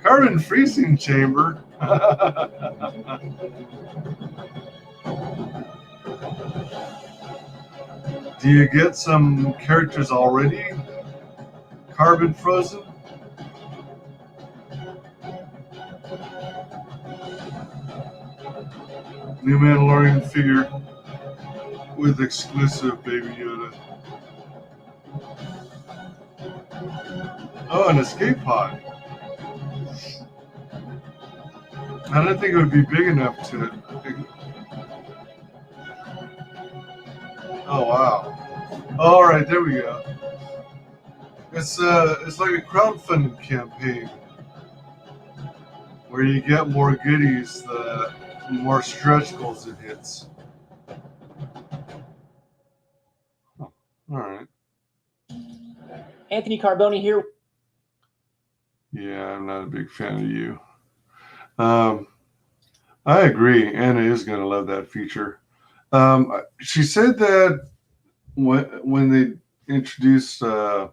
Carbon freezing chamber. Do you get some characters already carbon frozen? New Mandalorian figure with exclusive Baby Yoda. Oh, an escape pod. I don't think it would be big enough to. Oh wow! All right, there we go. It's like a crowdfunding campaign where you get more goodies, the more stretch goals it hits. Oh, all right. Anthony Carboni here. Yeah, I'm not a big fan of you. I agree. Anna is going to love that feature. She said that when they introduced Star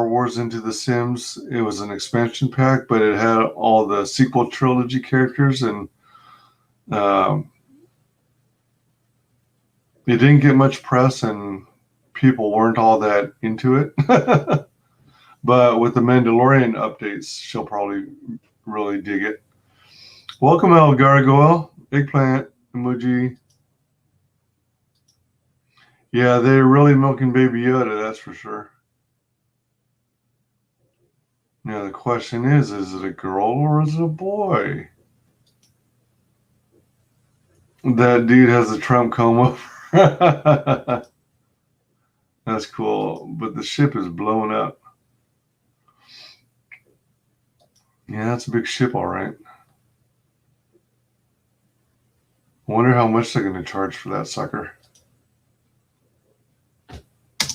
Wars into The Sims, it was an expansion pack, but it had all the sequel trilogy characters, and it didn't get much press, and people weren't all that into it. But with the Mandalorian updates, she'll probably really dig it. Welcome, El Gargoyle. Eggplant emoji. Yeah, they're really milking Baby Yoda, that's for sure. Yeah, the question is it a girl or is it a boy? That dude has a Trump comb over. That's cool, but the ship is blowing up. Yeah, that's a big ship, all right. I wonder how much they're going to charge for that sucker.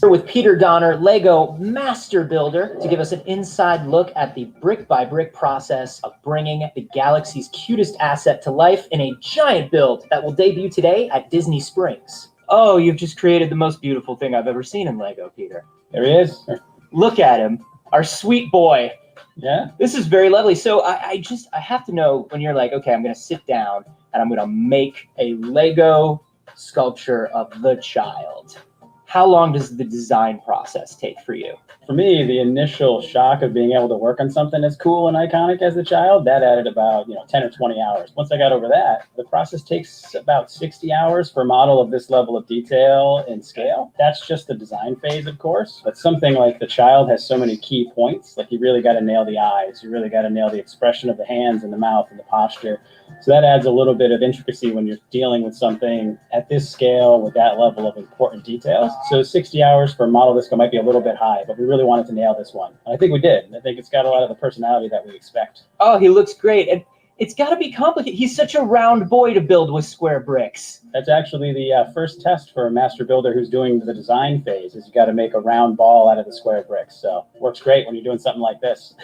With Peter Donner, Lego Master Builder, to give us an inside look at the brick-by-brick process of bringing the galaxy's cutest asset to life in a giant build that will debut today at Disney Springs. Oh, you've just created the most beautiful thing I've ever seen in Lego, Peter. There he is. Look at him, our sweet boy. Yeah. This is very lovely. So I have to know when you're like, okay, I'm going to sit down and I'm going to make a Lego sculpture of the child. How long does the design process take for you? For me, the initial shock of being able to work on something as cool and iconic as the child, that added about 10 or 20 hours. Once I got over that, the process takes about 60 hours for a model of this level of detail and scale. That's just the design phase, of course. But something like the child has so many key points. Like you really got to nail the eyes. You really got to nail the expression of the hands and the mouth and the posture. So that adds a little bit of intricacy when you're dealing with something at this scale with that level of important details. So 60 hours for a model this might be a little bit high, but we really wanted to nail this one. And I think we did. I think it's got a lot of the personality that we expect. Oh, he looks great. And it's got to be complicated. He's such a round boy to build with square bricks. That's actually the first test for a master builder who's doing the design phase, is you got to make a round ball out of the square bricks. So works great when you're doing something like this.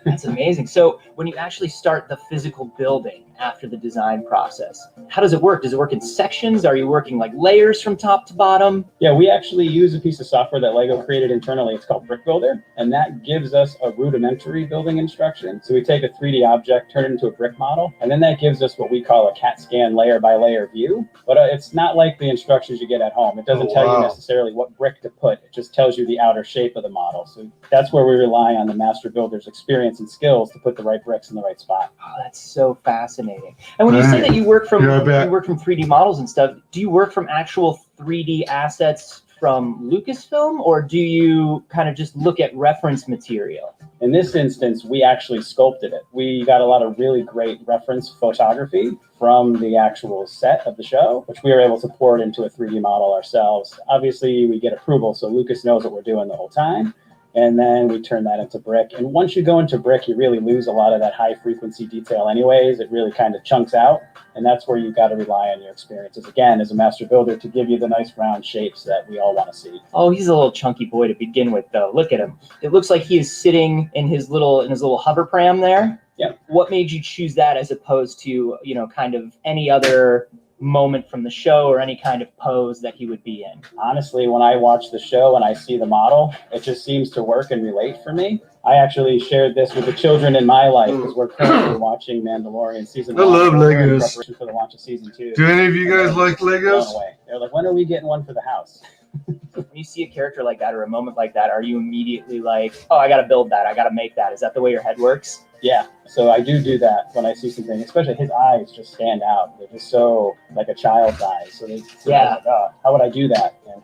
That's amazing. So when you actually start the physical building after the design process, how does it work? Does it work in sections? Are you working like layers from top to bottom? Yeah, we actually use a piece of software that Lego created internally. It's called Brick Builder, and that gives us a rudimentary building instruction. So we take a 3D object, turn it into a brick model, and then that gives us what we call a CAT scan layer by layer view. But it's not like the instructions you get at home. It doesn't tell you necessarily what brick to put. It just tells you the outer shape of the model. So that's where we rely on the master builder's experience and skills to put the right bricks in the right spot. Oh, that's so fascinating. And when you say that you work from 3D models and stuff, do you work from actual 3D assets from Lucasfilm, or do you kind of just look at reference material? In this instance, we actually sculpted it. We got a lot of really great reference photography from the actual set of the show, which we were able to port into a 3D model ourselves. Obviously, we get approval, so Lucas knows what we're doing the whole time. And then we turn that into brick. And once you go into brick, you really lose a lot of that high frequency detail anyways. It really kind of chunks out. And that's where you've got to rely on your experiences, again, as a master builder, to give you the nice round shapes that we all want to see. Oh, he's a little chunky boy to begin with, though. Look at him. It looks like he is sitting in his little hover pram there. Yeah. What made you choose that as opposed to, kind of any other moment from the show or any kind of pose that he would be in? Honestly, when I watch the show and I see the model, it just seems to work and relate for me. I actually shared this with the children in my life because we're currently watching Mandalorian season 1. I love Legos. In preparation for the launch of season 2. Do any of you guys like Legos? They're like, when are we getting one for the house? When you see a character like that or a moment like that, are you immediately like, oh, I got to build that, I got to make that? Is that the way your head works? Yeah, so I do that when I see something, especially his eyes just stand out. They're just so like a child's eyes. So yeah, like, oh, how would I do that? And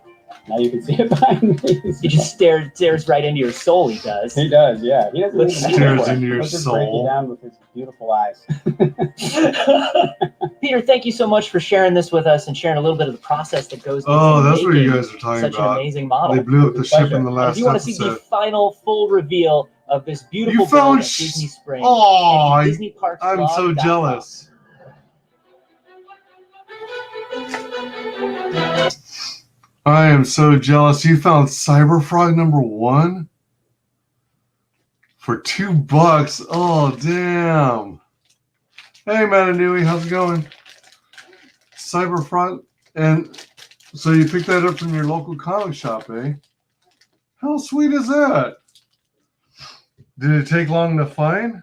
now you can see it behind me. He just stares right into your soul. He does. He does, yeah. He doesn't stares into your just soul. break you down with his beautiful eyes. Peter, thank you so much for sharing this with us and sharing a little bit of the process that goes into that's what you guys are talking such about. an amazing model. They blew up the ship in the last if you want to see the final full reveal of this beautiful build at Disney Springs, Disney Parks I'm so jealous. I am so jealous. You found Cyberfrog #1 for $2. Oh, damn. Hey, Matanui, how's it going? Cyberfrog. And so you picked that up from your local comic shop, eh? How sweet is that? Did it take long to find?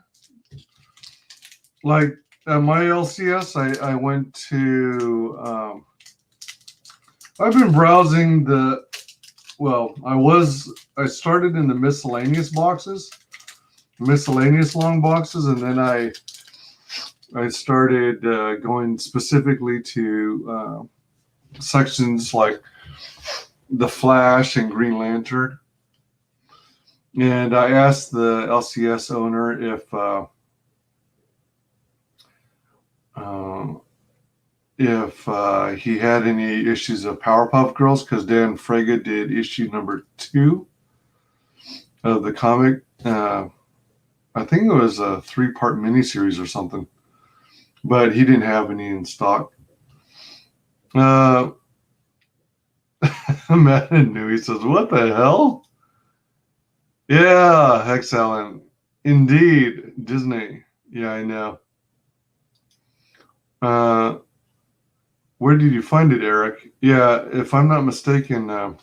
Like at my LCS, I went to... I've been browsing I started in the miscellaneous boxes, miscellaneous long boxes, and then I started going specifically to sections like The Flash and Green Lantern. And I asked the LCS owner if he had any issues of Powerpuff Girls, because Dan Frega did issue number 2 of the comic. I think it was a 3-part miniseries or something, but he didn't have any in stock. Matt knew. He says, "What the hell?" Yeah, Hex Allen. Indeed, Disney. Yeah, I know. Where did you find it, Eric? Yeah, if I'm not mistaken,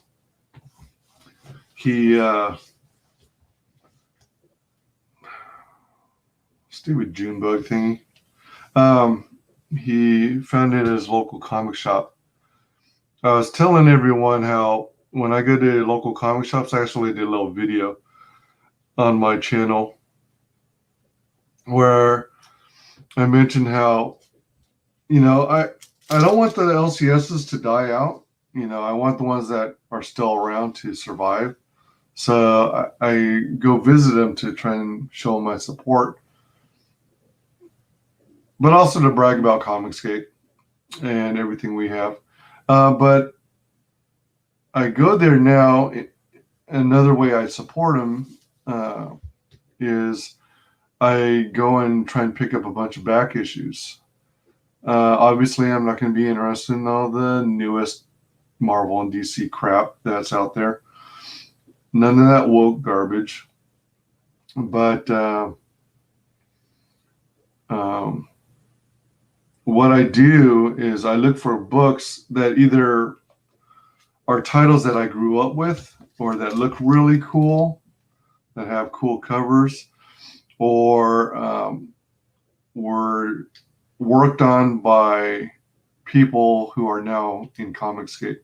he stupid Junebug thingy. He found it at his local comic shop. I was telling everyone how when I go to local comic shops, I actually did a little video on my channel where I mentioned how, I don't want the LCSs to die out. I want the ones that are still around to survive. So I go visit them to try and show them my support, but also to brag about ComicsGate and everything we have. But I go there now. Another way I support them is I go and try and pick up a bunch of back issues. Obviously, I'm not going to be interested in all the newest Marvel and DC crap that's out there. None of that woke garbage. But what I do is I look for books that either are titles that I grew up with or that look really cool, that have cool covers, or were worked on by people who are now in ComicsGate,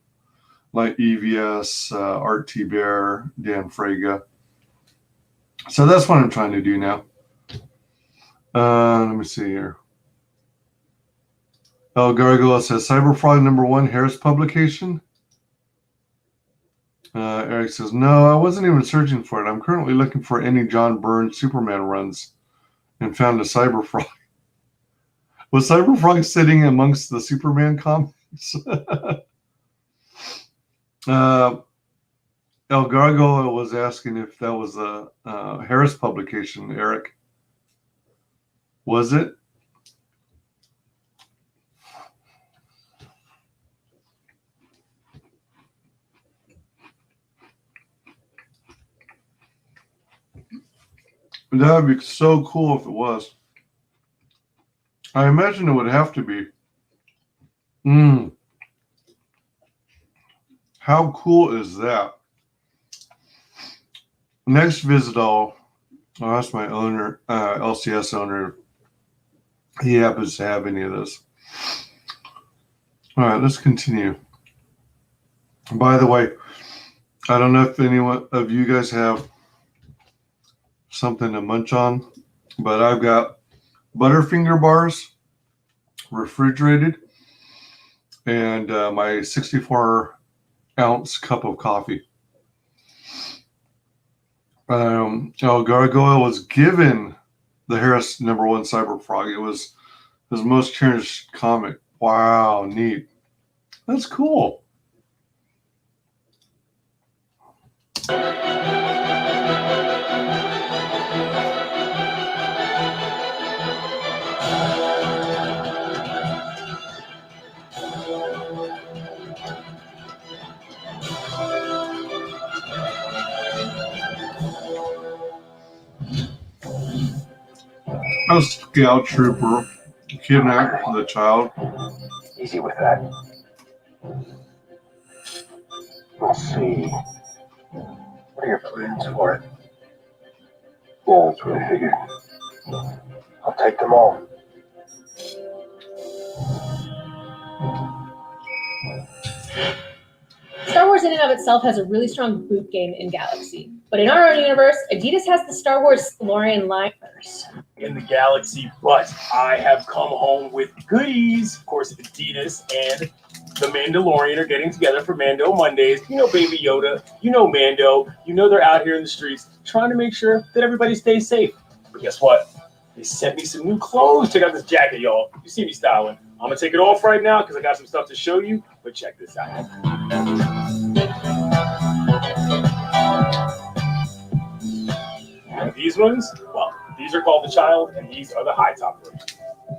like EVS, Art T. Bear, Dan Frega. So that's what I'm trying to do now. Let me see here. El Gargoyle says, Cyberfrog #1 Harris publication. Eric says, no, I wasn't even searching for it. I'm currently looking for any John Byrne Superman runs and found a Cyberfrog. Was Cyberfrog sitting amongst the Superman comics? El Gargoyle was asking if that was a Harris publication, Eric. Was it? That would be so cool if it was. I imagine it would have to be. How cool is that? Next visit, I'll ask my owner, LCS owner, if he happens to have any of this. All right, let's continue. By the way, I don't know if anyone of you guys have something to munch on, but I've got Butterfinger bars, refrigerated, and my 64-ounce cup of coffee. El Gargoyle was given the Harris #1 Cyberfrog. It was his most cherished comic. Wow, neat. That's cool. A scout trooper kidnapped the child. Easy with that. Let's see. What are your plans for it? Yeah, that's what I figured. I'll take them all. Star Wars in and of itself has a really strong boot game in Galaxy. But in our own universe, Adidas has the Star Wars DeLorean line first. In the galaxy, but I have come home with goodies. Of course, Adidas and the Mandalorian are getting together for Mando Mondays. You know Baby Yoda, you know Mando, you know they're out here in the streets trying to make sure that everybody stays safe. But guess what? They sent me some new clothes. Check out this jacket, y'all. You see me styling. I'm gonna take it off right now because I got some stuff to show you, but check this out. And these ones, well, these are called the Child, and these are the high top versions.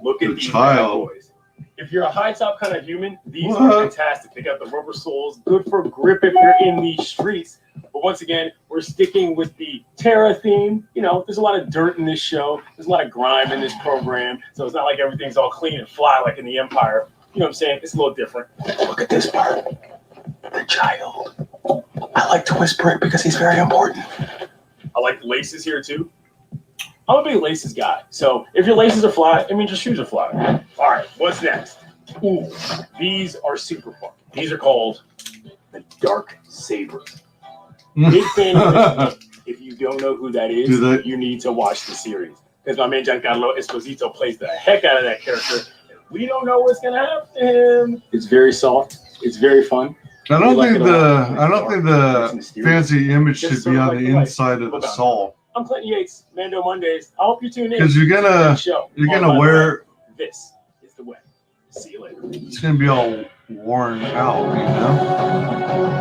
Look at these bad boys. If you're a high top kind of human, these are fantastic. They got the rubber soles, good for grip if you're in the streets. But once again, we're sticking with the Terra theme. You know, there's a lot of dirt in this show. There's a lot of grime in this program. So it's not like everything's all clean and fly like in the Empire. You know what I'm saying? It's a little different. Look at this part. The Child. I like to whisper it because he's very important. I like the laces here too. I'm a big laces guy. So if your laces are fly, it means your shoes are fly. All right, what's next? Ooh, these are super fun. These are called the Dark Sabers. Big fan of this. If you don't know who that is, you need to watch the series. Because my man Giancarlo Esposito plays the heck out of that character. And we don't know what's gonna happen to him. It's very soft. It's very fun. I don't think the fancy image should be on the inside of the sole. I'm Clinton Yates, Mando Mondays. I hope you tune in. Because you're gonna wear. This is the way. See you later. It's gonna be all worn out, you know.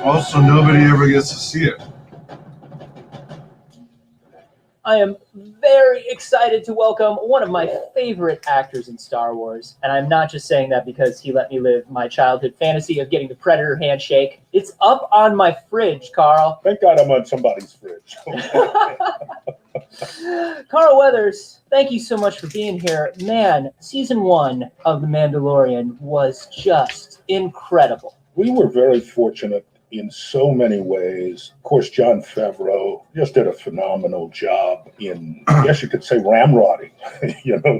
Also, nobody ever gets to see it. I am very excited to welcome one of my favorite actors in Star Wars. And I'm not just saying that because he let me live my childhood fantasy of getting the Predator handshake. It's up on my fridge, Carl. Thank God I'm on somebody's fridge. Carl Weathers, thank you so much for being here. Man, season 1 of The Mandalorian was just incredible. We were very fortunate in so many ways. Of course, Jon Favreau just did a phenomenal job in, I guess you could say, ramrodding,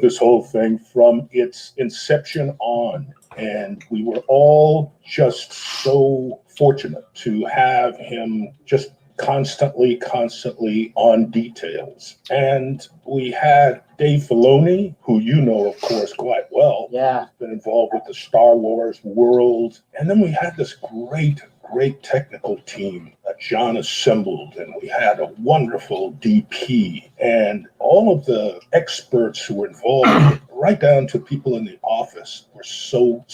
this whole thing from its inception on. And we were all just so fortunate to have him just constantly on details. And we had Dave Filoni, who you know, of course, quite well. Yeah. Been involved with the Star Wars world. And then we had this great technical team that John assembled, and we had a wonderful DP, and all of the experts who were involved, right down to people in the office, were so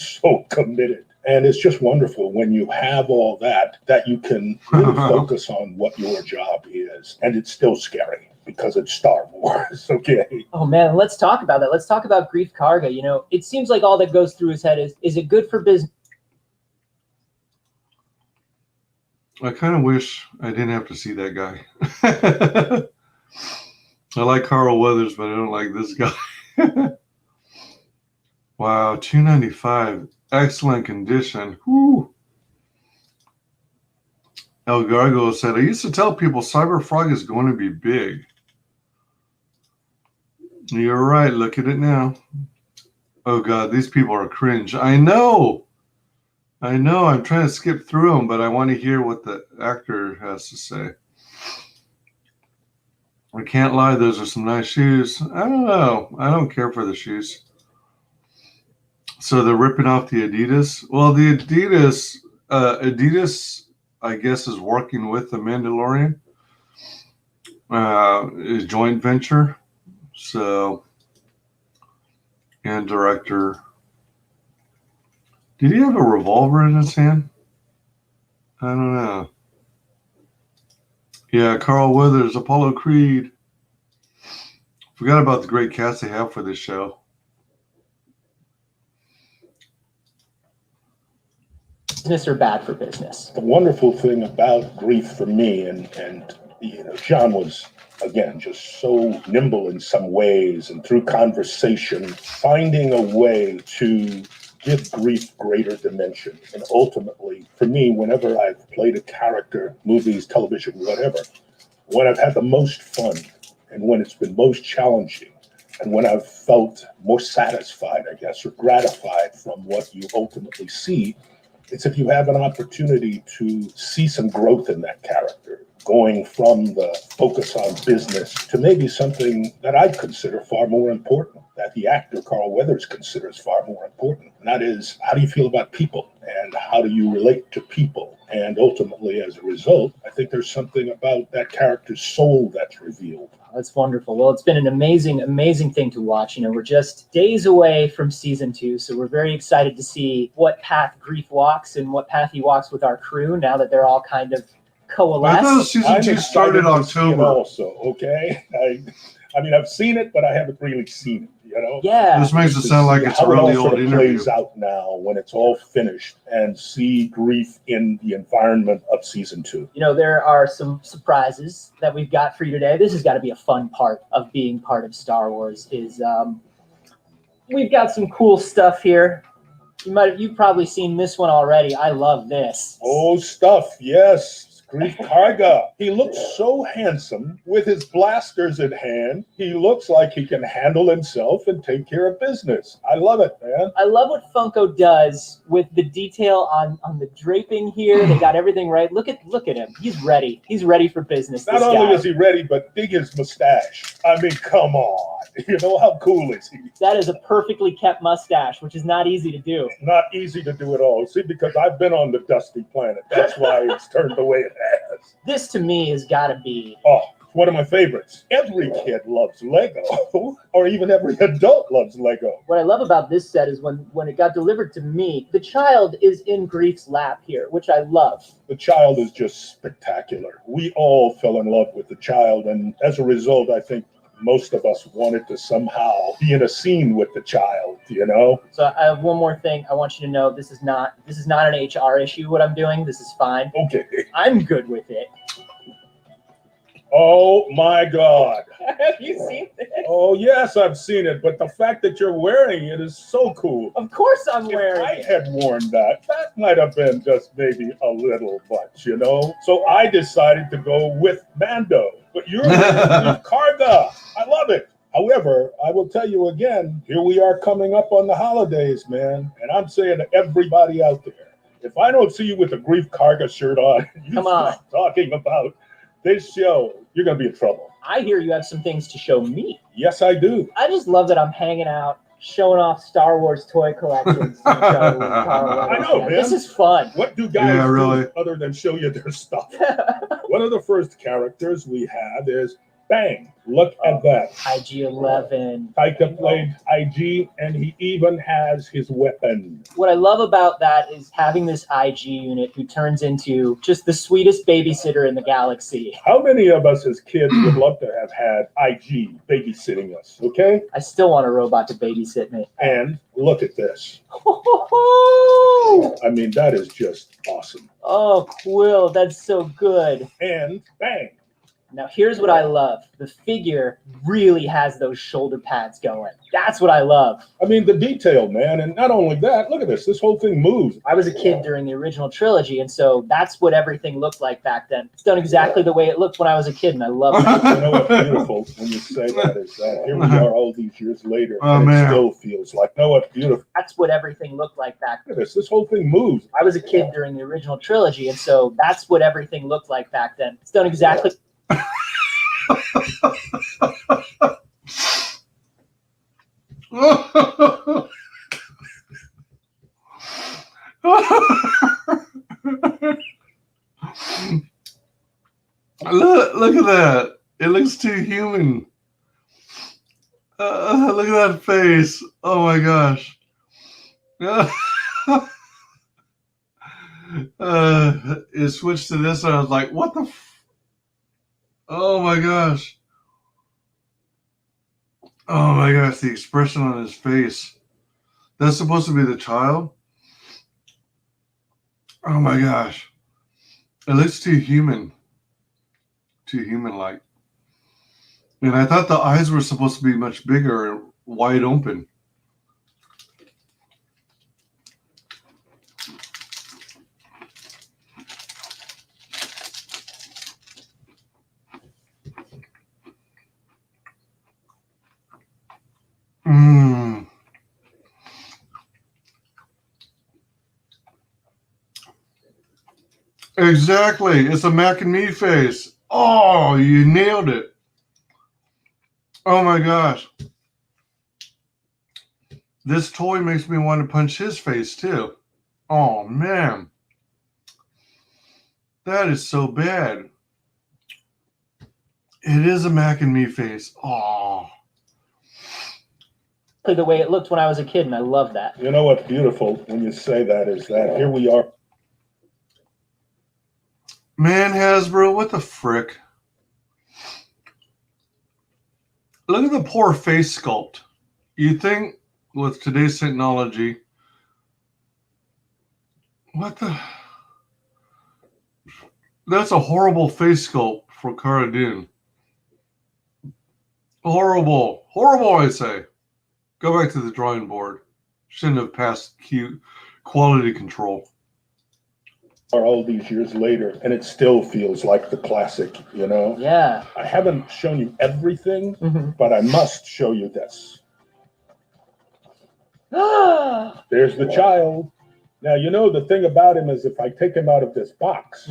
committed. And it's just wonderful when you have all that you can really focus on what your job is. And it's still scary because it's Star Wars, okay? Oh man, let's talk about that. Let's talk about Grief Karga. It seems like all that goes through his head is it good for business? I kind of wish I didn't have to see that guy. I like Carl Weathers, but I don't like this guy. Wow, $295. Excellent condition. Whew. El Gargo said, I used to tell people Cyberfrog is going to be big. You're right. Look at it now. Oh, God, these people are cringe. I know. I'm trying to skip through them, but I want to hear what the actor has to say. I can't lie. Those are some nice shoes. I don't know. I don't care for the shoes. So they're ripping off the Adidas. Well, the Adidas, I guess, is working with the Mandalorian. Is joint venture. So, and director. Did he have a revolver in his hand? I don't know. Yeah, Carl Weathers, Apollo Creed. Forgot about the great cast they have for this show. Business or bad for business? The wonderful thing about Grief for me, and John was, again, just so nimble in some ways, and through conversation, finding a way to give grief greater dimension. And ultimately, for me, whenever I've played a character, movies, television, whatever, when I've had the most fun and when it's been most challenging and when I've felt more satisfied, I guess, or gratified from what you ultimately see, it's if you have an opportunity to see some growth in that character, going from the focus on business to maybe something that I'd consider far more important, that the actor Carl Weathers considers far more important. And that is, how do you feel about people and how do you relate to people? And ultimately, as a result, I think there's something about that character's soul that's revealed. That's wonderful. Well, it's been an amazing, amazing thing to watch. You know, we're just days away from season 2, so we're very excited to see what path Grief walks and what path he walks with our crew now that they're all kind of coalesced. I thought season 2 started October. Also, okay? I mean, I've seen it, but I haven't really seen it. You know? Yeah. This makes it sound like it's a really old interview. Plays out now when it's all finished and see Grief in the environment of season 2. You know, there are some surprises that we've got for you today. This has got to be a fun part of being part of Star Wars. We've got some cool stuff here. You've probably seen this one already. I love this. Oh, stuff, yes. Grief Karga. He looks so handsome with his blasters in hand. He looks like he can handle himself and take care of business. I love it, man. I love what Funko does with the detail on the draping here. They got everything right. Look at him. He's ready. He's ready for business. Not only is he ready, but dig his mustache. I mean, come on. You know, how cool is he? That is a perfectly kept mustache, which is not easy to do. Not easy to do at all. See, because I've been on the dusty planet. That's why it's turned the way it has. This, to me, has got to be... Oh, one of my favorites. Every kid loves Lego, or even every adult loves Lego. What I love about this set is when it got delivered to me, the child is in Grief's lap here, which I love. The child is just spectacular. We all fell in love with the child, and as a result, I think most of us wanted to somehow be in a scene with the child, you know? So I have one more thing I want you to know. This is not an HR issue, what I'm doing. This is fine. Okay. I'm good with it. Oh my God. Have you seen this? Oh yes, I've seen it, but the fact that you're wearing it is so cool. Of course I'm wearing it. If I had worn that might have been just maybe a little much, you know? So I decided to go with Mando. But you're with Karga. I love it. However, I will tell you again, here we are coming up on the holidays, man. And I'm saying to everybody out there, if I don't see you with a Grief Karga shirt on, you start talking about this show, you're going to be in trouble. I hear you have some things to show me. Yes, I do. I just love that I'm hanging out, showing off Star Wars toy collections. I know, man. This is fun. What do guys do other than show you their stuff? One of the first characters we have is Bang. Look at that. IG-11. Taika played IG, and he even has his weapon. What I love about that is having this IG unit who turns into just the sweetest babysitter in the galaxy. How many of us as kids would love to have had IG babysitting us, okay? I still want a robot to babysit me. And look at this. I mean, that is just awesome. Oh, Quill, that's so good. And Bang. Now, here's what I love. The figure really has those shoulder pads going. That's what I love. I mean, the detail, man. And not only that, look at this. This whole thing moves. I was a kid during the original trilogy, and so that's what everything looked like back then. It's done exactly the way it looked when I was a kid, and I love it. You know what's beautiful when you say that is that here we are all these years later, and it still feels like, no, what's beautiful. That's what everything looked like back then. Look at this. This whole thing moves. I was a kid during the original trilogy, and so that's what everything looked like back then. It's done exactly... Look at that. It looks too human. Look at that face. Oh my gosh. It switched to this and I was like, what the oh my gosh. Oh my gosh, the expression on his face. That's supposed to be the child? Oh my gosh. It looks too human. Too human-like. And I thought the eyes were supposed to be much bigger and wide open. Exactly. It's a Mac and Me face. Oh, you nailed it. Oh my gosh. This toy makes me want to punch his face too. Oh man. That is so bad. It is a Mac and Me face. Oh. The way it looked when I was a kid, and I love that. You know what's beautiful when you say that is that here we are. Man, Hasbro, what the frick? Look at the poor face sculpt. You think with today's technology, what the? That's a horrible face sculpt for Cara Dune. Horrible. Horrible, I say. Go back to the drawing board. Shouldn't have passed quality control. All these years later, and it still feels like the classic, you know? Yeah. I haven't shown you everything, but I must show you this. There's the child. Now, you know, the thing about him is if I take him out of this box,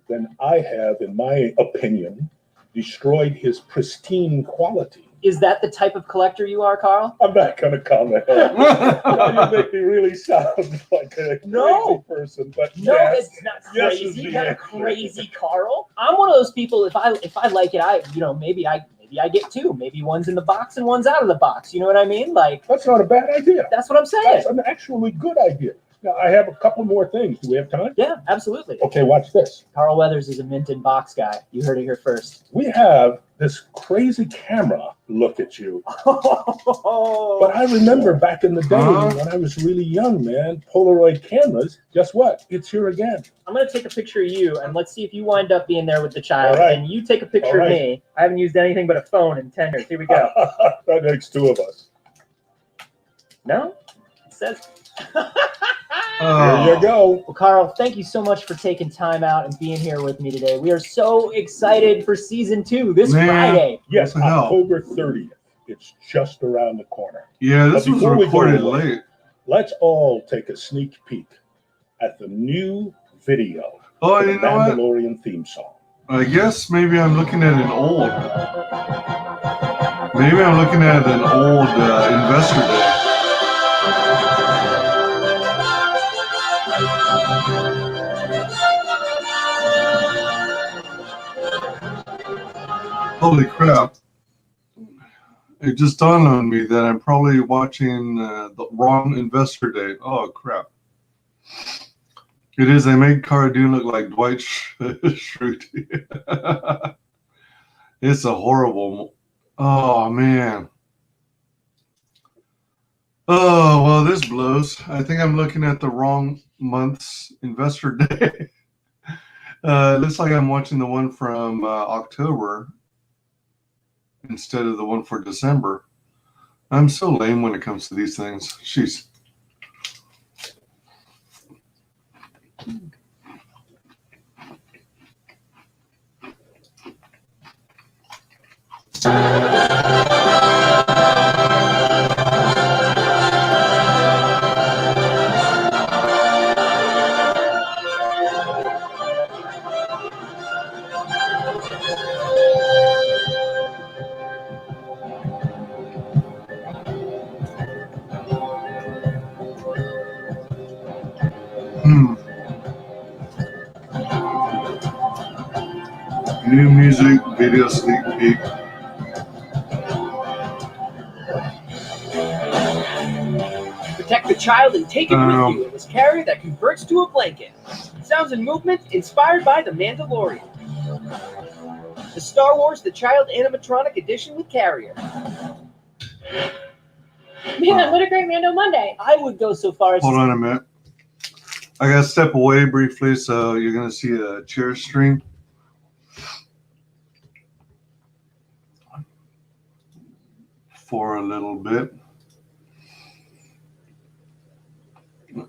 then I have, in my opinion, destroyed his pristine quality. Is that the type of collector you are, Carl? I'm not going to comment on that. You make me really sound like a crazy person. But no, yes, it's not yes crazy. is the You're not answer. crazy, Carl. I'm one of those people. If I like it, maybe I get two. Maybe one's in the box and one's out of the box. You know what I mean? Like that's not a bad idea. That's what I'm saying. That's an actually good idea. Now I have a couple more things. Do we have time? Yeah, absolutely. Okay, watch this. Carl Weathers is a minted box guy. You heard it here first. We have this crazy camera. Look at you. But I remember back in the day when I was really young, man, Polaroid cameras. Guess what? It's here again. I'm going to take a picture of you, and let's see if you wind up being there with the child. All right. And you take a picture of me. I haven't used anything but a phone in 10 years. Here we go. That makes two of us. No? It says... There you go. Well, Carl, thank you so much for taking time out and being here with me today. We are so excited for season 2 this Friday. Yes, October 30th. It's just around the corner. Yeah, this was Before we go recorded away, late. Let's all take a sneak peek at the new video Oh, for the you know what? Mandalorian theme song. I guess maybe I'm looking at an old. Maybe I'm looking at an old Investor Day. Holy crap. It just dawned on me that I'm probably watching the wrong Investor Day. Oh, crap. It is. They made Cara Dune look like Dwight Schrute. It's a horrible... Oh, man. Oh, well, this blows. I think I'm looking at the wrong month's Investor Day. It looks like I'm watching the one from October instead of the one for December. I'm so lame when it comes to these things. Jeez. New music, video sneak peek. Protect the child and take it with you in this carrier that converts to a blanket. Sounds and movement inspired by The Mandalorian. The Star Wars The Child Animatronic Edition with Carrier. Man, what a great Mando Monday. I would go so far as Hold on a minute. I got to step away briefly, so you're going to see a chair stream. For a little bit.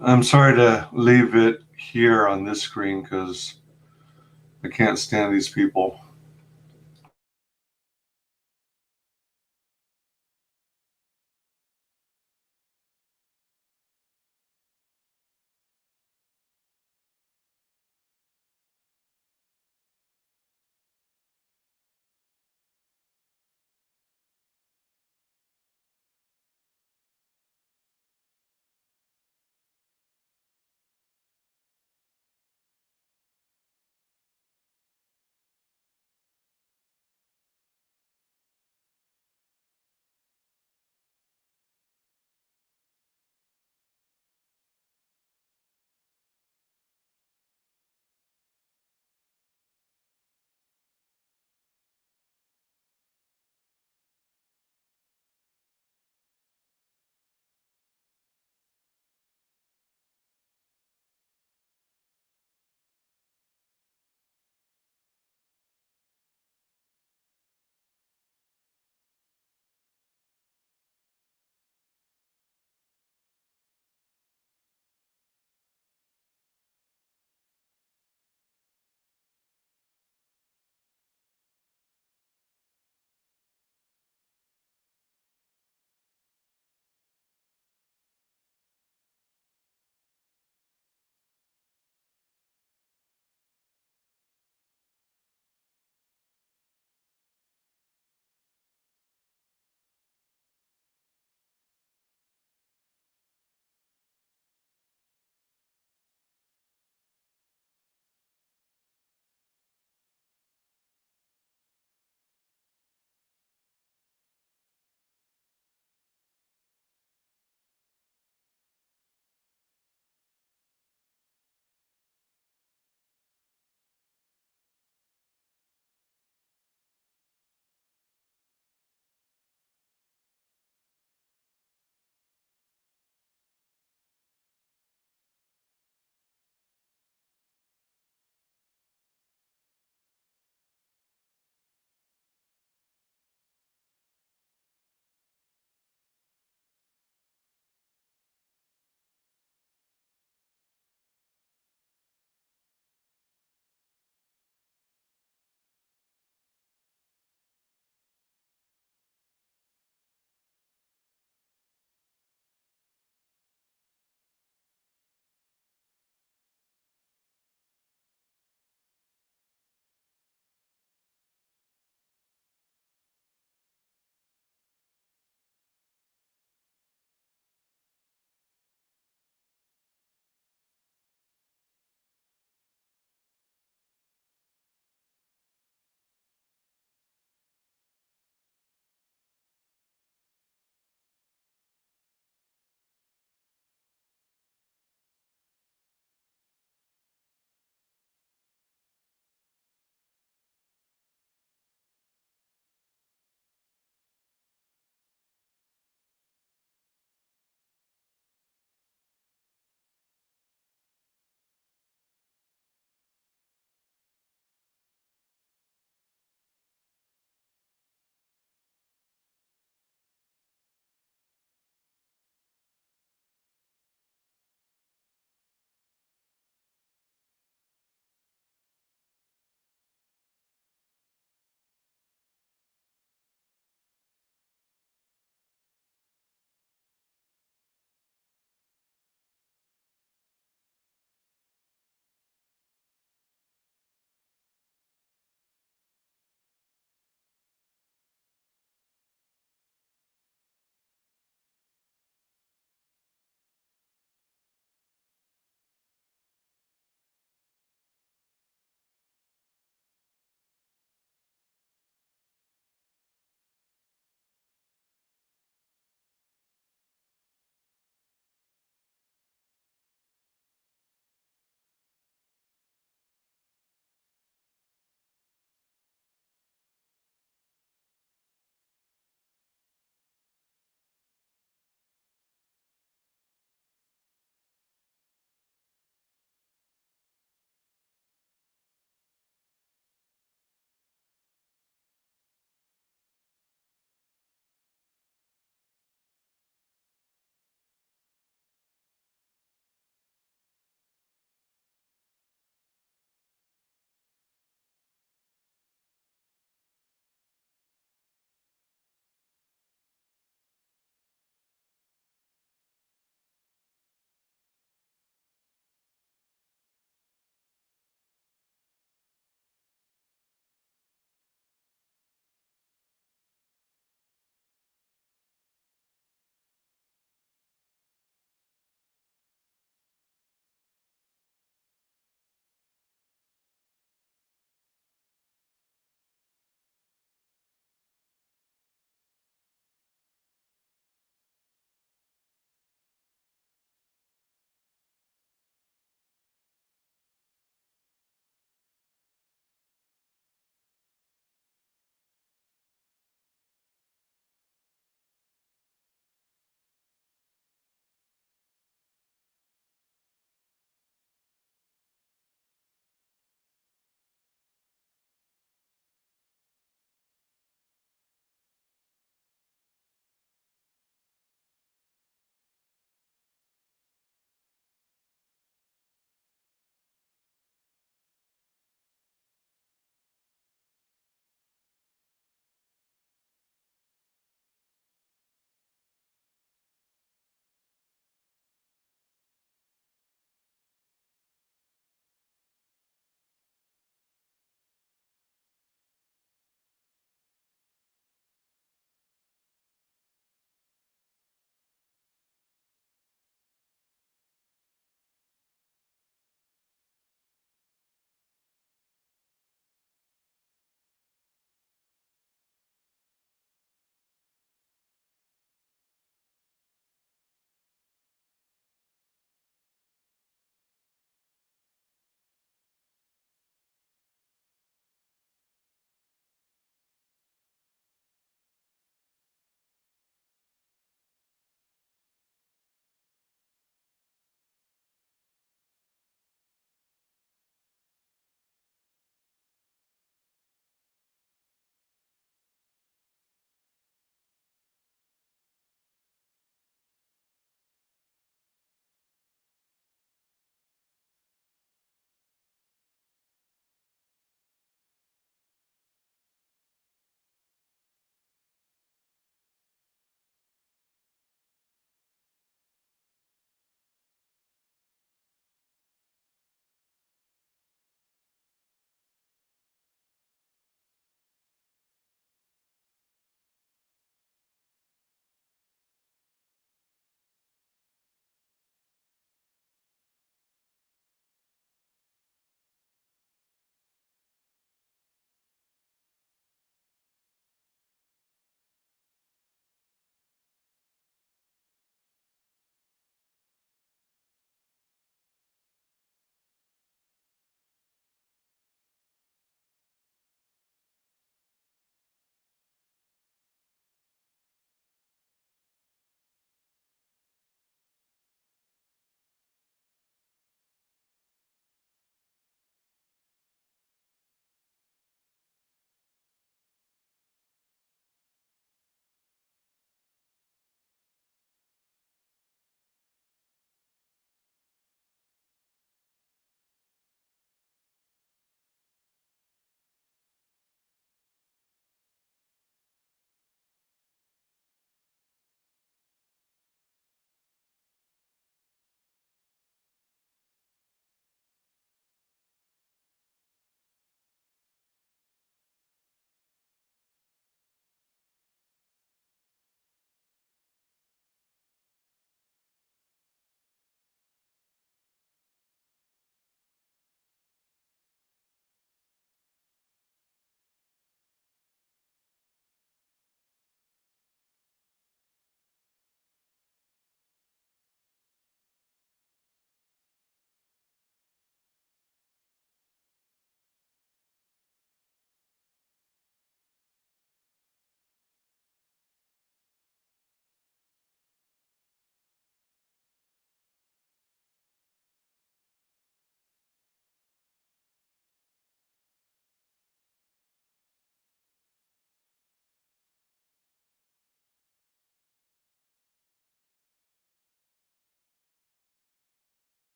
I'm sorry to leave it here on this screen because I can't stand these people.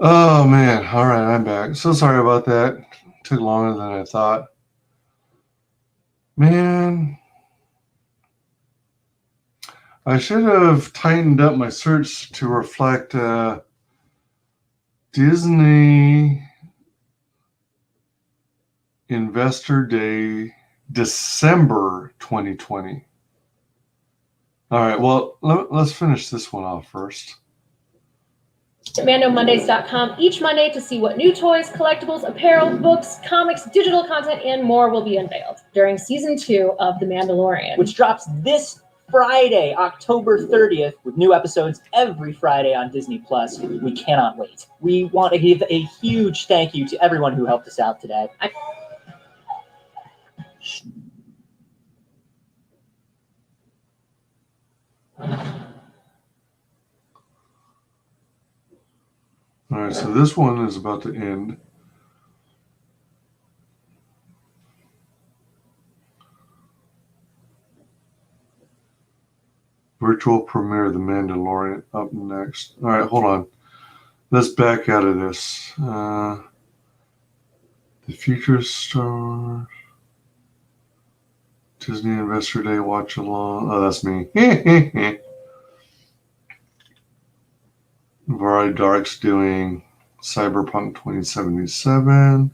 Oh man! All right, I'm back. So sorry about that. Took longer than I thought. Man, I should have tightened up my search to reflect Disney Investor Day, December 2020. All right, well, let's finish this one off first. MandoMondays.com each Monday to see what new toys, collectibles, apparel, books, comics, digital content, and more will be unveiled during season 2 of The Mandalorian, which drops this Friday, October 30th, with new episodes every Friday on Disney Plus. We cannot wait. We want to give a huge thank you to everyone who helped us out today. All right, so this one is about to end. Virtual premiere of The Mandalorian up next. All right, hold on. Let's back out of this. The Future Star Disney Investor Day watch along. Oh, that's me. Variety Dark's doing Cyberpunk 2077.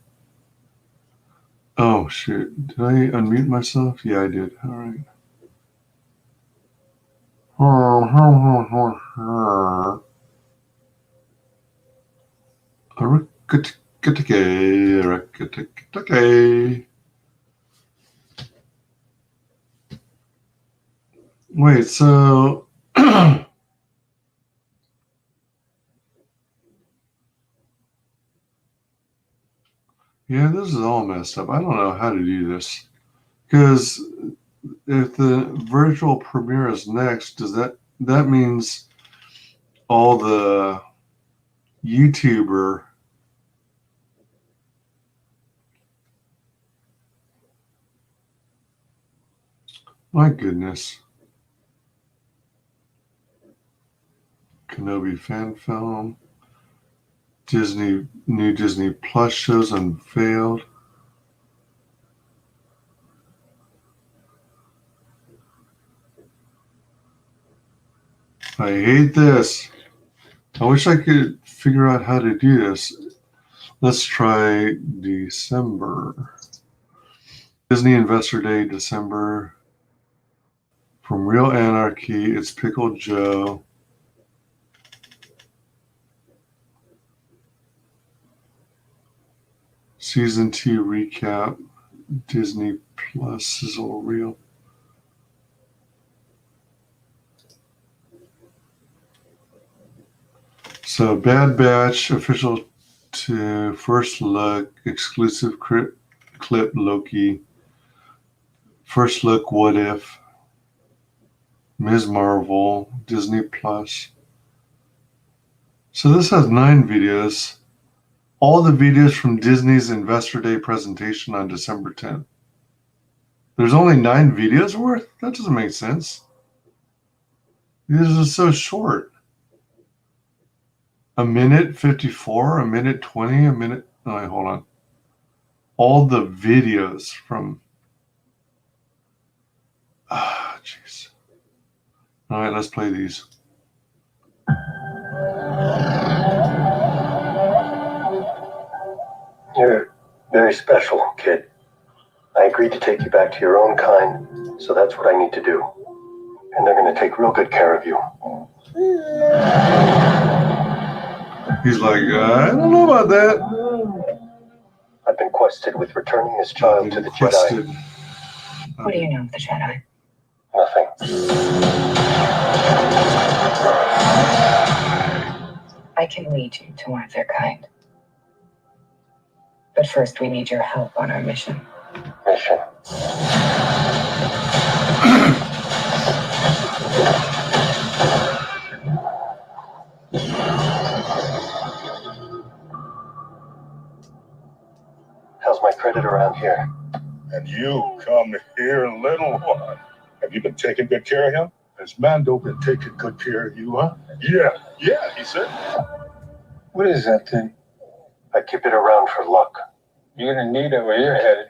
Oh, shoot. Did I unmute myself? Yeah, I did. All right. Wait, so yeah, this is all messed up. I don't know how to do this. Because if the virtual premiere is next, does that means all the YouTuber my goodness. Kenobi fan film. New Disney Plus shows unveiled. I hate this. I wish I could figure out how to do this. Let's try December. Disney Investor Day, December. From Real Anarchy, it's Pickle Joe. Season 2 recap. Disney Plus sizzle reel. So Bad Batch official to first look exclusive clip Loki. First look What If. Ms. Marvel, Disney Plus. So this has 9 videos. All the videos from Disney's Investor Day presentation on December 10th. There's only 9 videos worth? That doesn't make sense. These are so short. A minute 54, a minute 20, a minute. Oh, wait, hold on. All the videos from. Ah, jeez. All right, let's play these. You're very special, kid. I agreed to take you back to your own kind, so that's what I need to do. And they're going to take real good care of you. He's like, I don't know about that. I've been quested with returning this child to the Jedi. What do you know of the Jedi? Nothing. I can lead you to one of their kind. But first, we need your help on our mission. Mission? How's my credit around here? And you come here, little one. Have you been taking good care of him? Has Mando been taking good care of you, huh? Yeah, he said. What is that thing? I keep it around for luck. You're gonna need it where you're headed.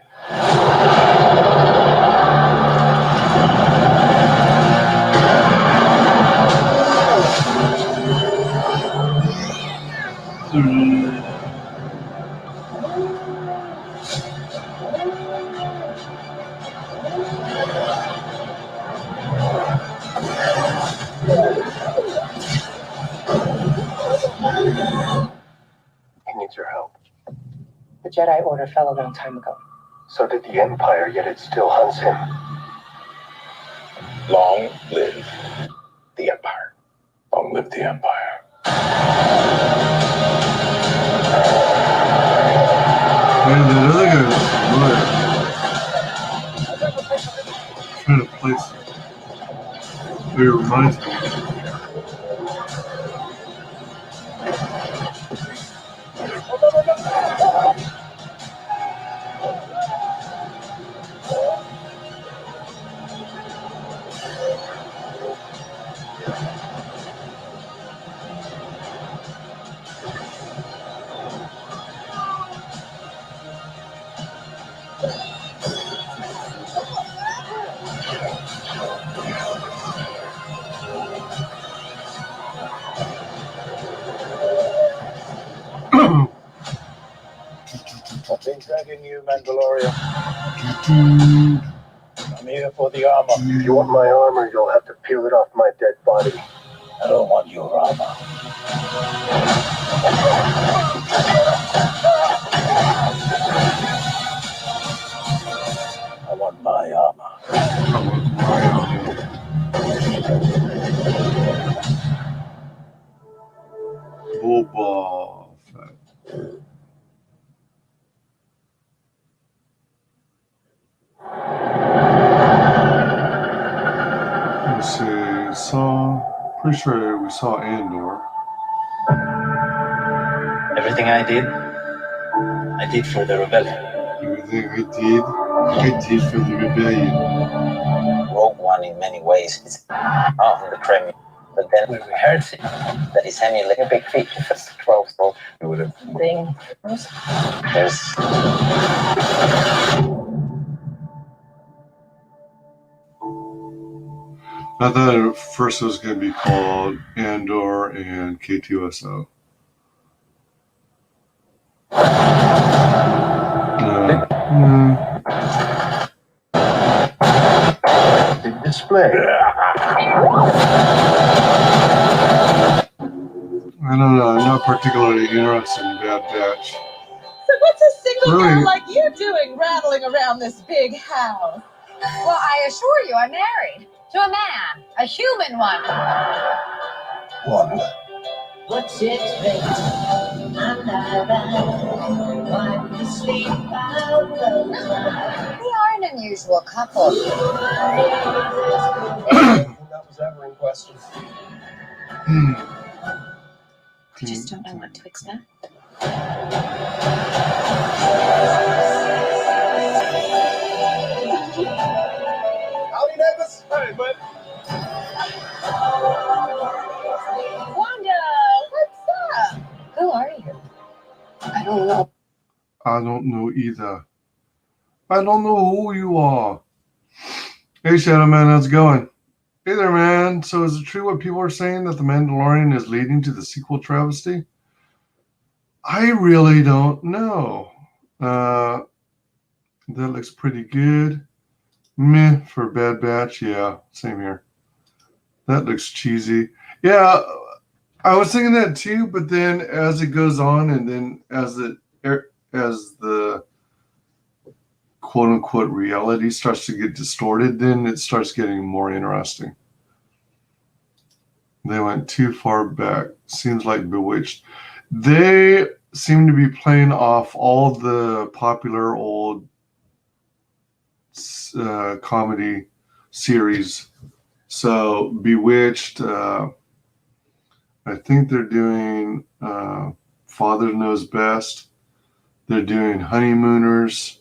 He needs your help. The Jedi Order fell a long time ago. So did the Empire, yet it still hunts him. Long live the Empire. Long live the Empire. Man, that other guy was trying to place. It reminds me. I've been dragging you, Mandalorian. I'm here for the armor. If you want my armor, you'll have to peel it off my dead body. I don't want your armor. I want my armor. Boba Fett. Let's see. Pretty sure we saw Andor. Everything I did for the rebellion. Everything I did for the rebellion. Rogue One, in many ways, is on the premiere. But then we rehearsed it. That is like a big feature for 12, so we would have been. There's. I thought at first it was going to be called Andor and K2SO. The display. I don't know. I'm not particularly interested in Bad Batch. So what's a single Really? girl like you doing rattling around this big house? Well, I assure you, I'm married to a man, a human one. One. What's it rate? I'm not right. Why do you sleep out the night? We are an unusual couple. That was ever in question. I just don't know what to expect. Howdy, neighbors. Hey, bud. Wanda, what's up? Who are you? I don't know. I don't know either. I don't know who you are. Hey, Shadow Man, how's it going? Hey there, man. So is it true what people are saying that The Mandalorian is leading to the sequel travesty? I really don't know. That looks pretty good. Meh for Bad Batch. Yeah, same here. That looks cheesy. Yeah, I was thinking that too, but then as it goes on and then as the quote-unquote reality starts to get distorted, then it starts getting more interesting. They went too far back. Seems like Bewitched. They seem to be playing off all the popular old comedy series. So Bewitched, I think they're doing Father Knows Best. They're doing Honeymooners.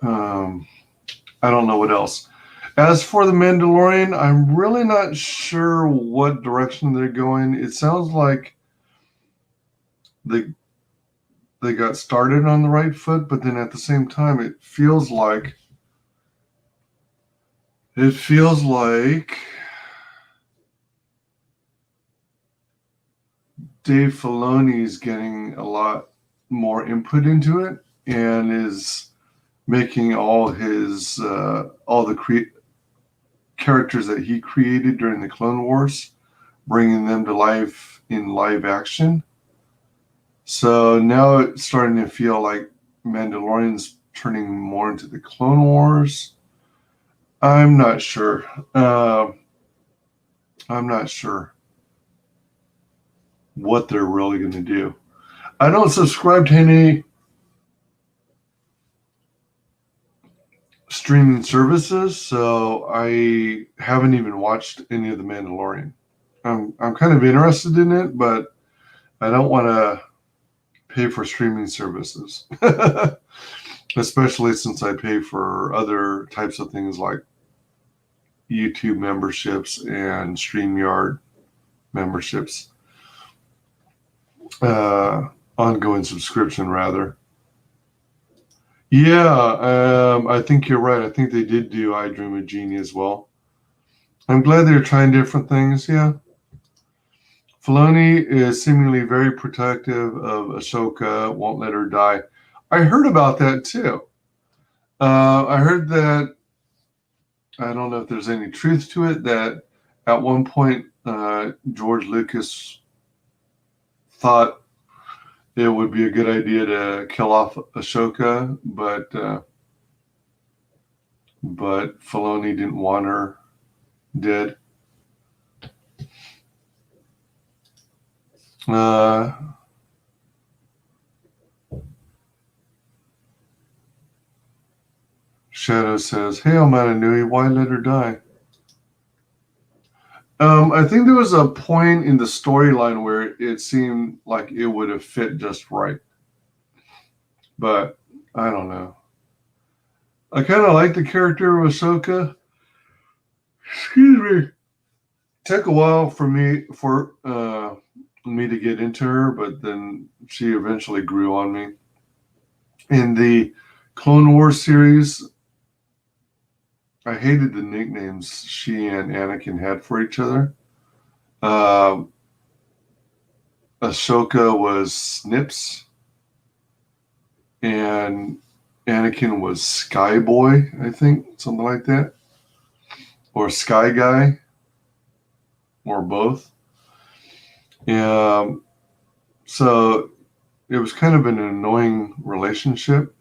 I don't know what else. As for The Mandalorian, I'm really not sure what direction they're going. It sounds like they got started on the right foot, but then at the same time, it feels like Dave Filoni is getting a lot more input into it and is making all his all the characters that he created during the Clone Wars, bringing them to life in live action. So now it's starting to feel like Mandalorian's turning more into the Clone Wars. I'm not sure. I'm not sure what they're really going to do. I don't subscribe to any streaming services, so I haven't even watched any of The Mandalorian. I'm kind of interested in it, but I don't want to pay for streaming services, especially since I pay for other types of things like YouTube memberships and StreamYard memberships, ongoing subscription rather. Yeah, I think you're right. I think they did do I Dream of Genie as well. I'm glad they're trying different things. Yeah. Filoni is seemingly very protective of Ahsoka, won't let her die. I heard about that too. I heard that, I don't know if there's any truth to it, that at one point George Lucas thought it would be a good idea to kill off Ahsoka, but Filoni didn't want her dead. Shadow says, "Hail Mananui, why let her die?" I think there was a point in the storyline where it seemed like it would have fit just right. But I don't know. I kind of like the character of Ahsoka. Excuse me. It took a while for me to get into her, but then she eventually grew on me. In the Clone Wars series, I hated the nicknames she and Anakin had for each other. Ahsoka was Snips, and Anakin was Skyboy, I think, something like that, or Sky Guy, or both. So it was kind of an annoying relationship.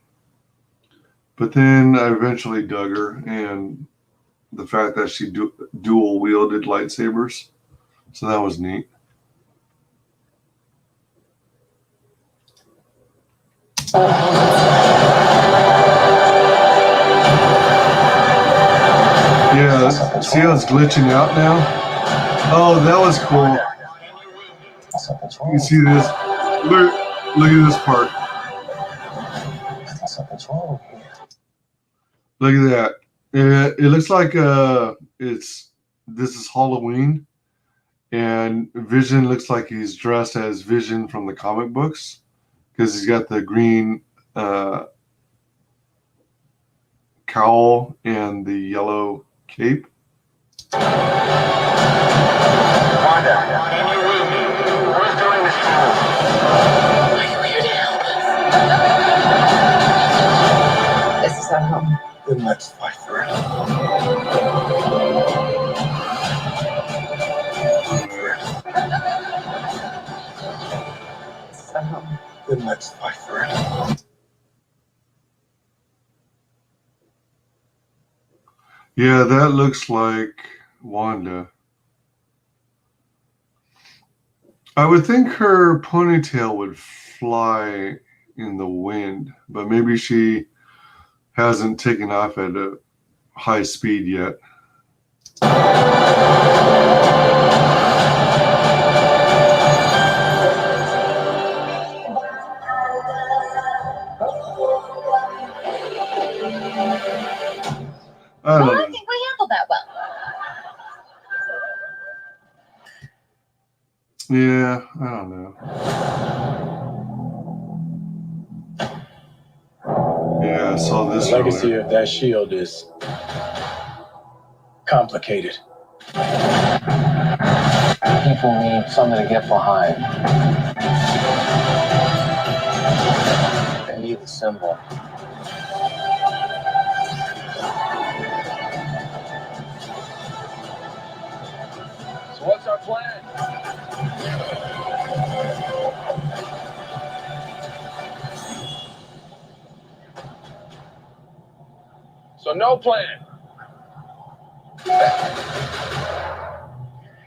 But then I eventually dug her, and the fact that she dual wielded lightsabers, so that was neat. Yeah, see how it's glitching out now? Oh, that was cool. You see this? Look at this part. Look at that. It looks like this is Halloween, and Vision looks like he's dressed as Vision from the comic books because he's got the green cowl and the yellow cape. This is our home. Then let's fight for it. This is our home. Then let's fight for it. Yeah, that looks like Wanda. I would think her ponytail would fly in the wind, but maybe she hasn't taken off at a high speed yet. I think we handled that well. Yeah, I don't know. I saw this. The legacy of that shield is complicated. People need something to get behind. They need the symbol. So what's our plan? So no plan.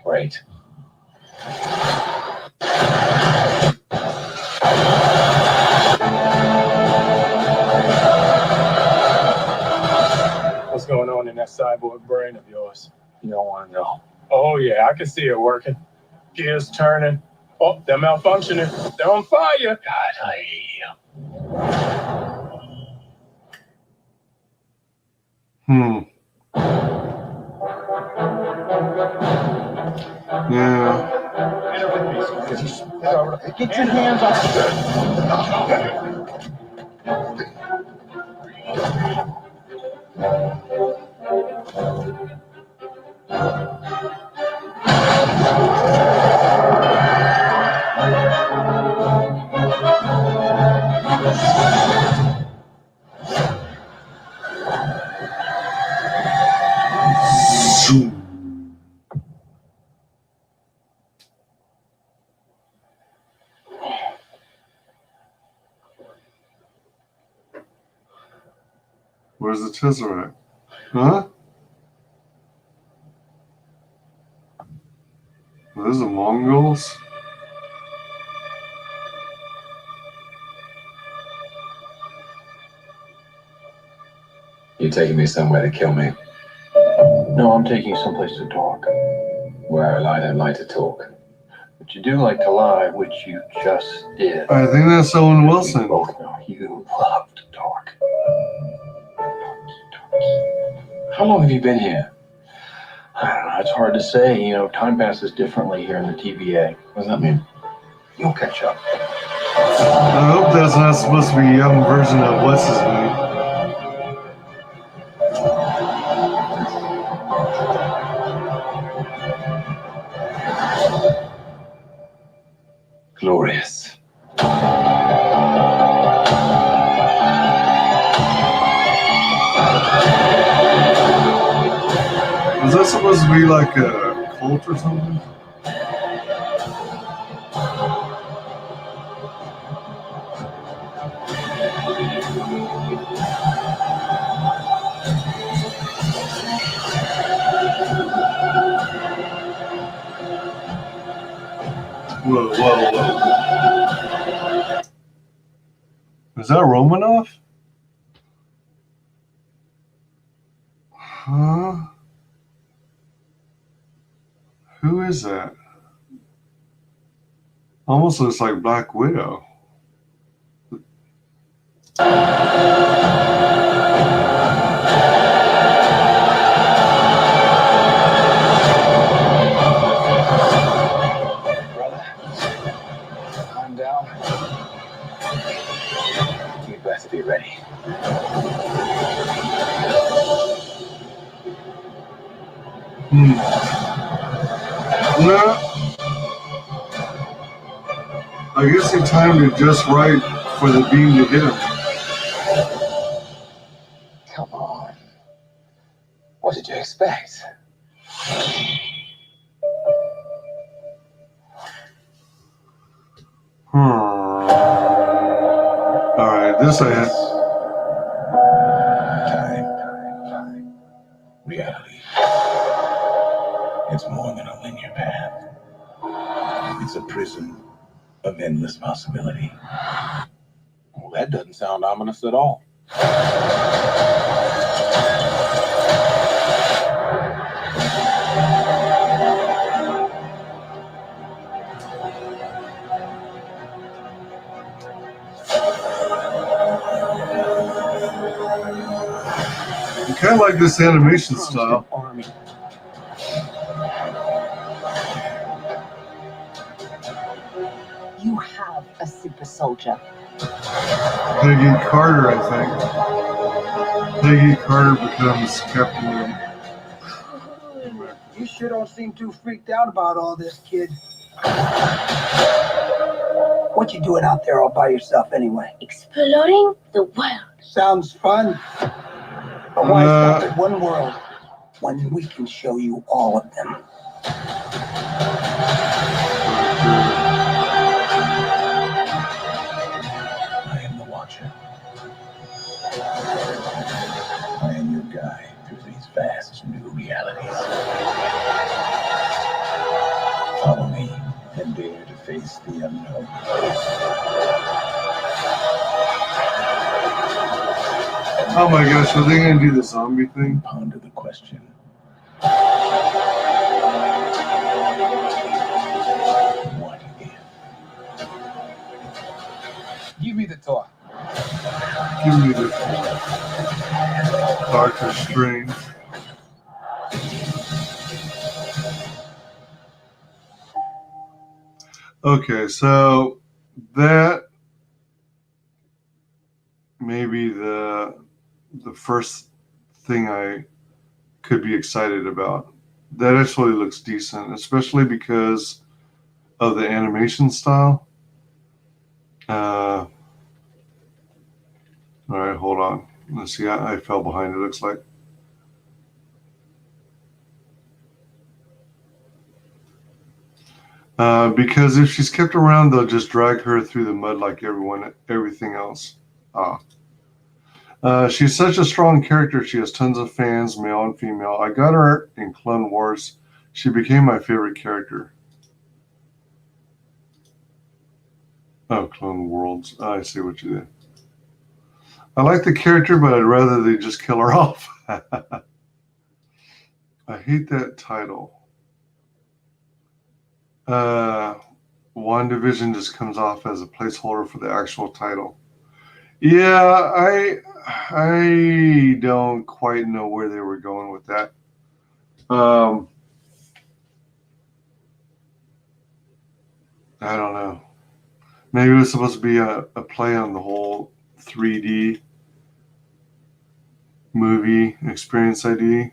Great. What's going on in that cyborg brain of yours? You don't want to know. Oh yeah, I can see it working. Gears turning. Oh, they're malfunctioning. They're on fire. God, I hate you. Yeah. Get your hands off. Where's the Tesseract? Huh? Those are Mongols? You taking me somewhere to kill me? No, I'm taking you someplace to talk. Well, I don't like to talk. But you do like to lie, which you just did. I think that's Owen Wilson. We both know you love to talk. How long have you been here? I don't know, it's hard to say. You know, time passes differently here in the TVA. What does that mean? You'll catch up. I hope that's not supposed to be a young version of what's his name. Glorious. Was that supposed to be like a cult or something? Whoa, whoa, whoa. Is that Romanov? Huh? Who is that? Almost looks like Black Widow. Calm down. You better be ready. No. I guess he timed it just right for the beam to hit him. Come on. What did you expect? Alright, this I had. Time. Reality. It's more than a linear path. It's a prism of endless possibility. Well, that doesn't sound ominous at all. I kind of like this animation style. You have a super soldier. Peggy Carter, I think. Peggy Carter becomes Captain. You sure don't seem too freaked out about all this, kid. What you doing out there all by yourself anyway? Exploring the world. Sounds fun. But why stop at one world when we can show you all of them? I am the Watcher. I am your guide through these vast new realities. Follow me and dare to face the unknown. Oh my gosh, are they going to do the zombie thing? Ponder the question. What if? Give me the toy. Give me the Doctor Strange. Okay, so that may be the first thing I could be excited about. That actually looks decent, especially because of the animation style. All right, hold on. Let's see. I fell behind, it looks like. Because if she's kept around, they'll just drag her through the mud like everything else. She's such a strong character. She has tons of fans, male and female. I got her in Clone Wars. She became my favorite character. Oh, Clone Worlds. I see what you did. I like the character, but I'd rather they just kill her off. I hate that title. WandaVision just comes off as a placeholder for the actual title. Yeah, I don't quite know where they were going with that. I don't know. Maybe it was supposed to be a play on the whole 3D movie experience idea.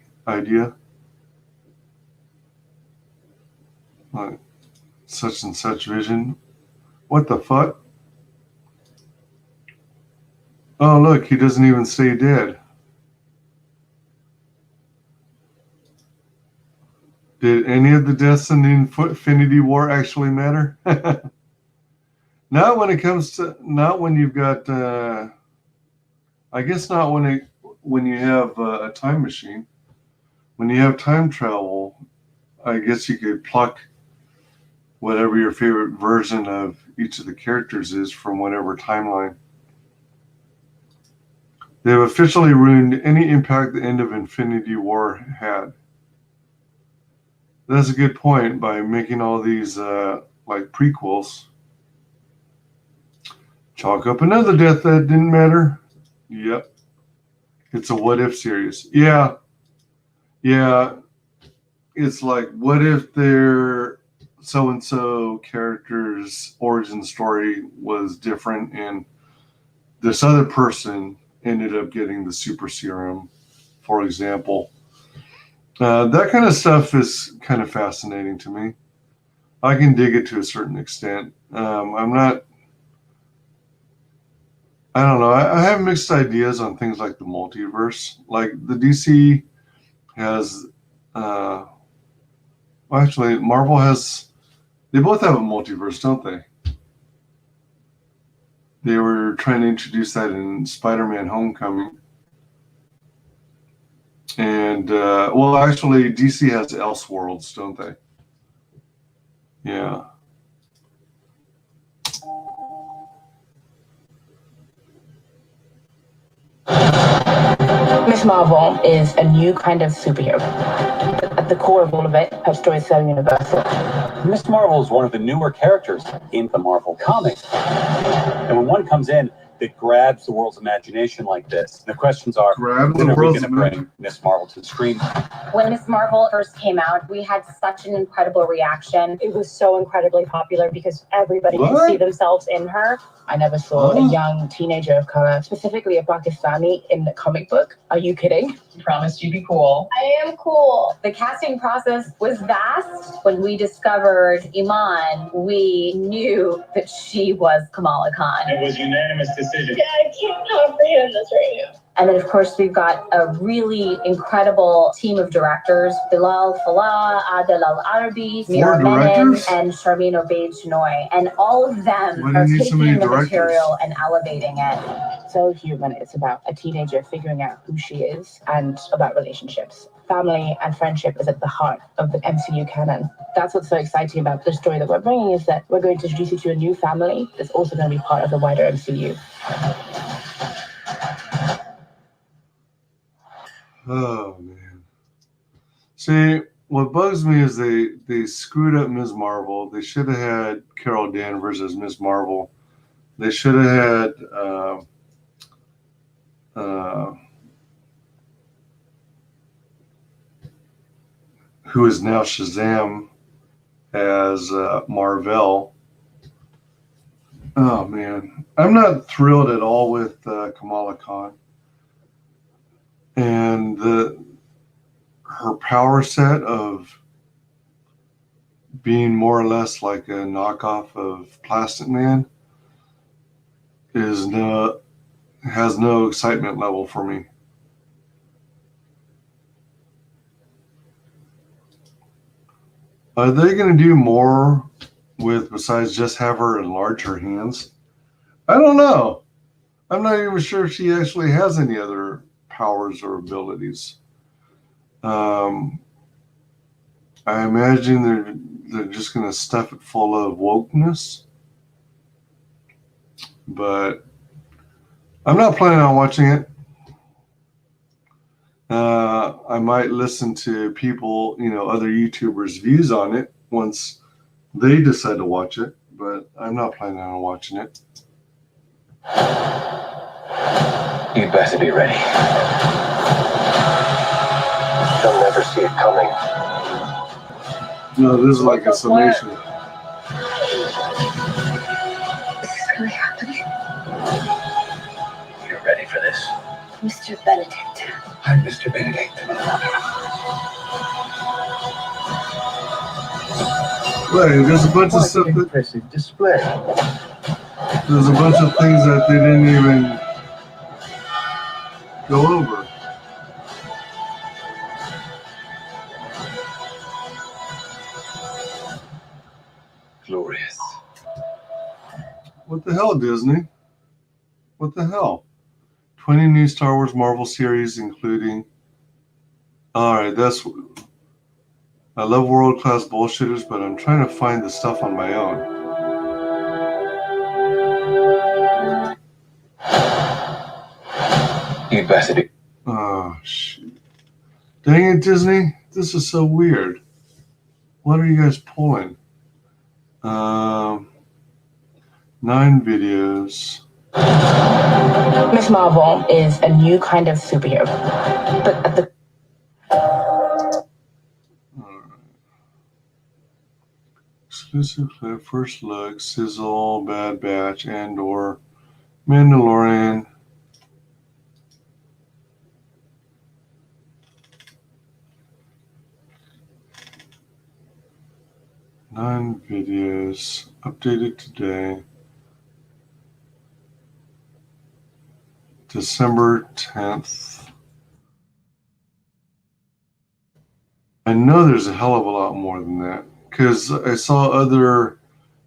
Like such and such vision. What the fuck? Oh, look, he doesn't even stay dead. Did any of the deaths in the Infinity War actually matter? Not when it comes to, not when you've got, I guess not when you have a time machine. When you have time travel, I guess you could pluck whatever your favorite version of each of the characters is from whatever timeline. They have officially ruined any impact the end of Infinity War had. That's a good point by making all these like prequels. Chalk up another death that didn't matter. Yep. It's a what if series. Yeah. It's like, what if their so-and-so character's origin story was different and this other person ended up getting the super serum, for example. That kind of stuff is kind of fascinating to me. I can dig it to a certain extent. I don't know. I have mixed ideas on things like the multiverse. Like the DC has, actually Marvel has, they both have a multiverse, don't they? They were trying to introduce that in Spider-Man Homecoming. And, well, actually, DC has Elseworlds, don't they? Yeah. Miss Marvel is a new kind of superhero. But at the core of all of it, her story is so universal. Miss Marvel is one of the newer characters in the Marvel comics. And when one comes in, that grabs the world's imagination like this. And the questions are, Grabs when the are we world's going to bring Miss Marvel to the screen? When Miss Marvel first came out, we had such an incredible reaction. It was so incredibly popular because everybody could see themselves in her. I never saw a young teenager of color, specifically a Pakistani, in the comic book. Are you kidding? Promised you'd be cool. I am cool. The casting process was vast. When we discovered Iman, we knew that she was Kamala Khan. It was unanimous decision. Yeah, I can't comprehend this right now. And then, of course, we've got a really incredible team of directors: Bilal Fallah, Adel Al-Arabi, Mira Menon, and Sharmeen Obaid-Chinoy. And all of them are taking the material and elevating it. So human. It's about a teenager figuring out who she is and about relationships. Family and friendship is at the heart of the MCU canon. That's what's so exciting about the story that we're bringing, is that we're going to introduce you to a new family that's also going to be part of the wider MCU. Oh man. See, what bugs me is they screwed up Ms. Marvel. They should have had Carol Danvers as Ms. Marvel. They should have had who is now Shazam as Mar-Vell. Oh man, I'm not thrilled at all with Kamala Khan and her power set of being more or less like a knockoff of Plastic Man has no excitement level for me. Are they going to do more with, besides just have her enlarge her hands? I don't know. I'm not even sure if she actually has any other powers or abilities. I imagine they're just going to stuff it full of wokeness. But I'm not planning on watching it. I might listen to people, other YouTubers' views on it once they decide to watch it, but I'm not planning on watching it. You better be ready. They'll never see it coming. No, this is like a summation. Is this really happening? You're ready for this? Mr. Benedict. I'm Mr. Benedict. Right, there's a bunch of stuff. Impressive display. There's a bunch of things that they didn't even go over. Glorious. What the hell, Disney? What the hell? 20 new Star Wars Marvel series, including... Alright, that's... I love world-class bullshitters, but I'm trying to find the stuff on my own. You better be. Oh, shit. Dang it, Disney. This is so weird. What are you guys pulling? 9 videos. Miss Marvel is a new kind of superhero. But at the Exclusive clip, first look, Sizzle, Bad Batch, Andor, Mandalorian. Nine videos updated today, December 10th. I know there's a hell of a lot more than that, because I saw other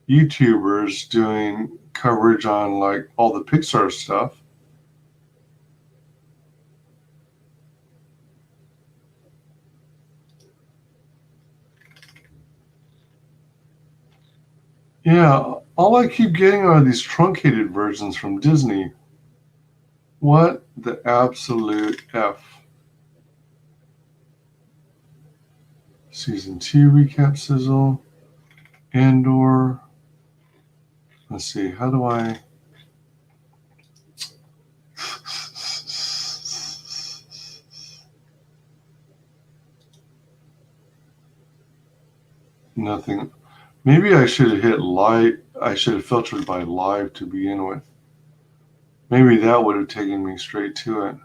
YouTubers doing coverage on like all the Pixar stuff. Yeah, all I keep getting are these truncated versions from Disney. What the absolute F? Season 2 recap sizzle. Andor. Let's see, how do I... Nothing. Maybe I should have hit live. I should have filtered by live to begin with. Maybe that would have taken me straight to it.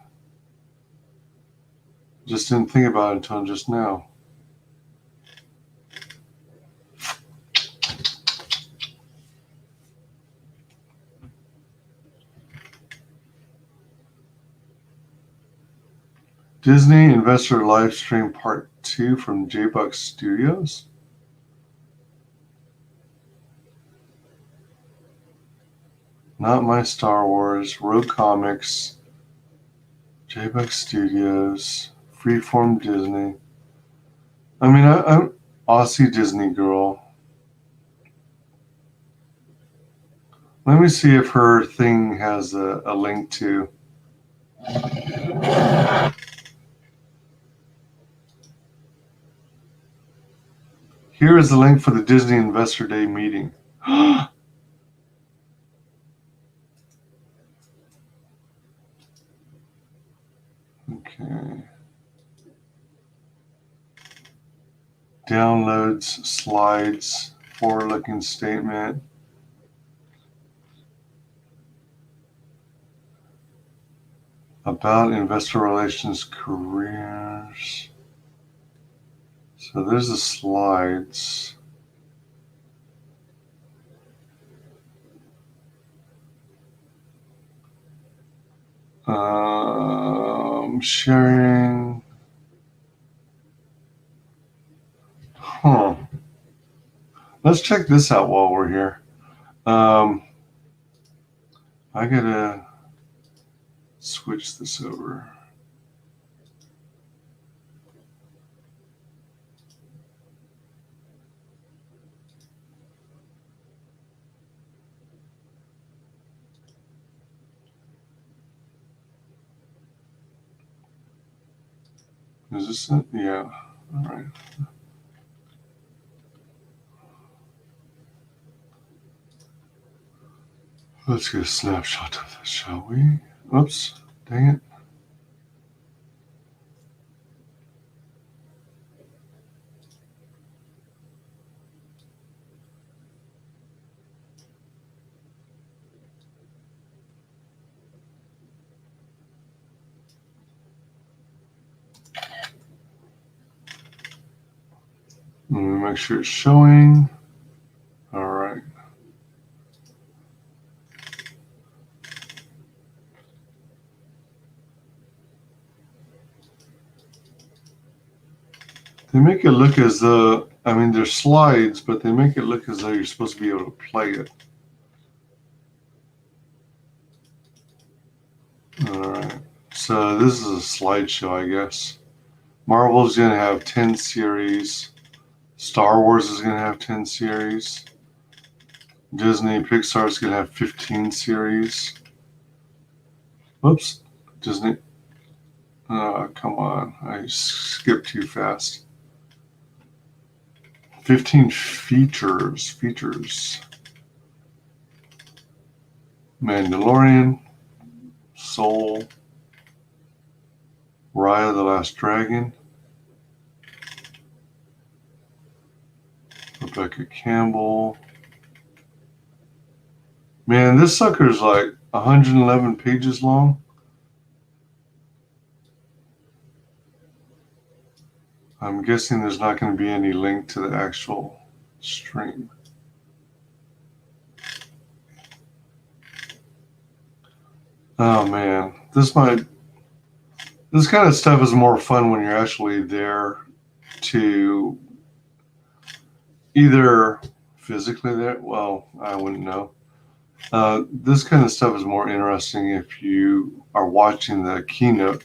Just didn't think about it until just now. Disney Investor Livestream Part 2 from J-Buck Studios. Not My Star Wars, Rogue Comics, J-Buck Studios, Freeform Disney. I mean, I'm Aussie Disney girl. Let me see if her thing has a link to. Here is the link for the Disney Investor Day meeting. Okay. Downloads, slides, forward-looking statement. About investor relations careers. So there's the slides. Sharing. Huh. Let's check this out while we're here. I gotta switch this over. Is this it? Yeah. All right. Let's get a snapshot of this, shall we? Oops. Dang it. Let me make sure it's showing. All right. They make it look as though, I mean, they're slides, but they make it look as though you're supposed to be able to play it. All right. So this is a slideshow, I guess. Marvel's going to have 10 series. Star Wars is going to have 10 series. Disney Pixar is going to have 15 series. Whoops. Disney. Come on. I skipped too fast. 15 features. Mandalorian. Soul. Raya the Last Dragon. Rebecca Campbell. Man, this sucker's like 111 pages long. I'm guessing there's not going to be any link to the actual stream. Oh man, this kind of stuff is more fun when you're actually there to either physically there. Well, I wouldn't know. This kind of stuff is more interesting if you are watching the keynote.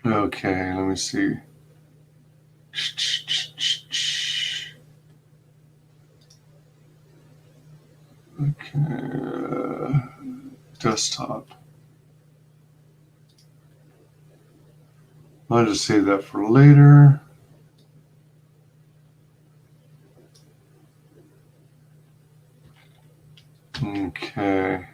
Okay, let me see. Okay, desktop. I'll just save that for later. Okay.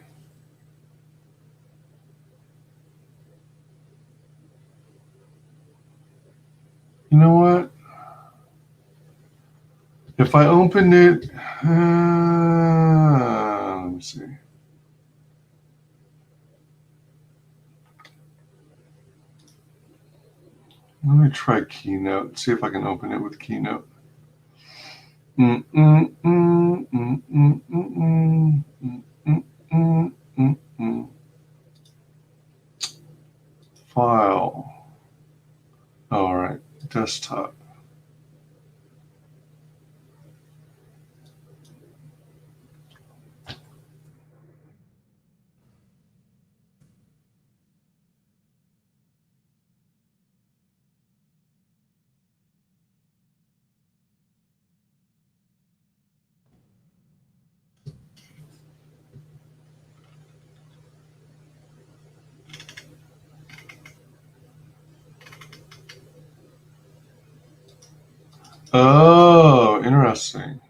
You know what? If I opened it, let me see. Let me try Keynote. See if I can open it with Keynote. File. All right, desktop. Oh, interesting.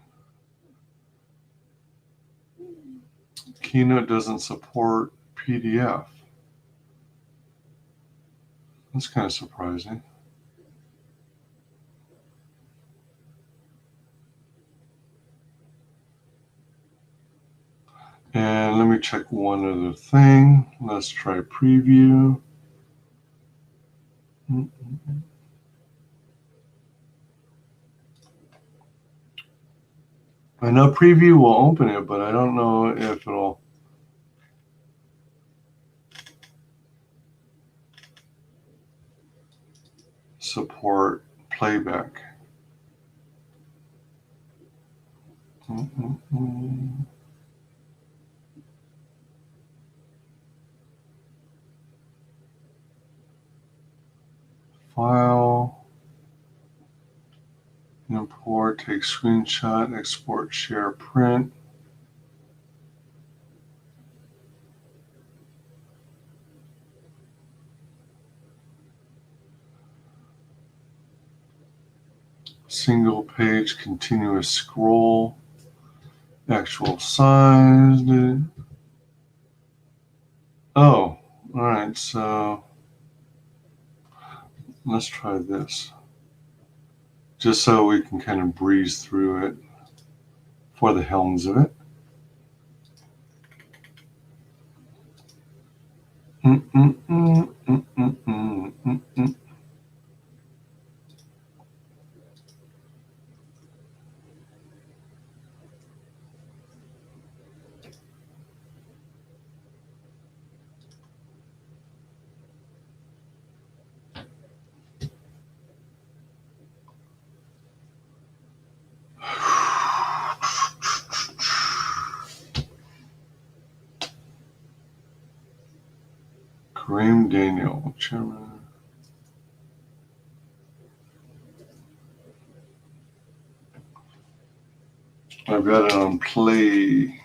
Keynote doesn't support PDF. That's kind of surprising. And let me check one other thing. Let's try preview. I know preview will open it, but I don't know if it'll support playback. File, import, take screenshot, export, share, print. Single page, continuous scroll, actual size. Oh, all right, so let's try this. Just so we can kind of breeze through it for the helms of it. Graham Daniel, chairman. I've got it on play.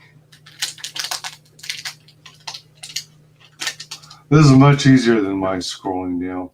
This is much easier than my scrolling down.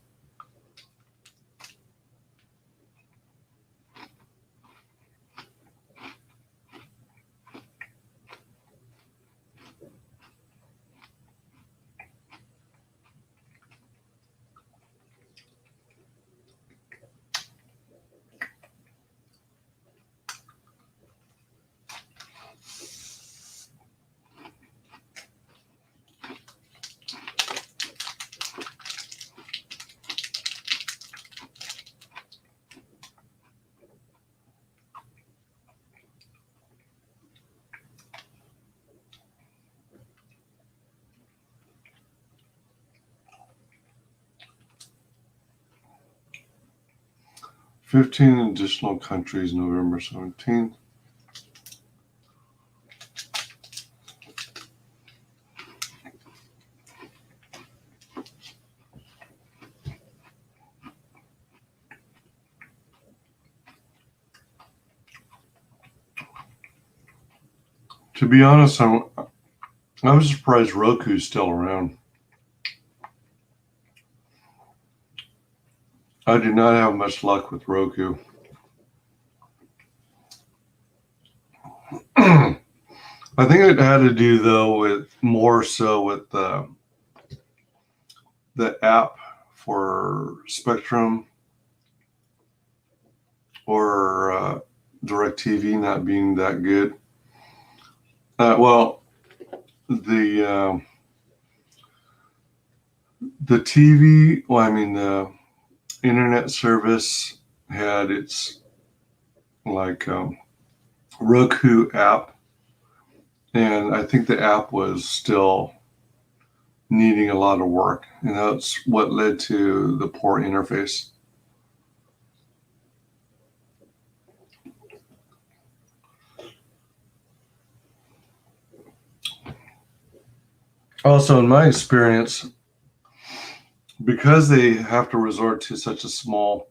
Fifteen additional countries, November 17th. To be honest, I was surprised Roku's still around. I did not have much luck with Roku. I think it had to do though with more so with the app for Spectrum or DirecTV not being that good. Well, the TV, well, I mean, the internet service had its like Roku app, and I think the app was still needing a lot of work, and that's what led to the poor interface. Also, in my experience, because they have to resort to such a small,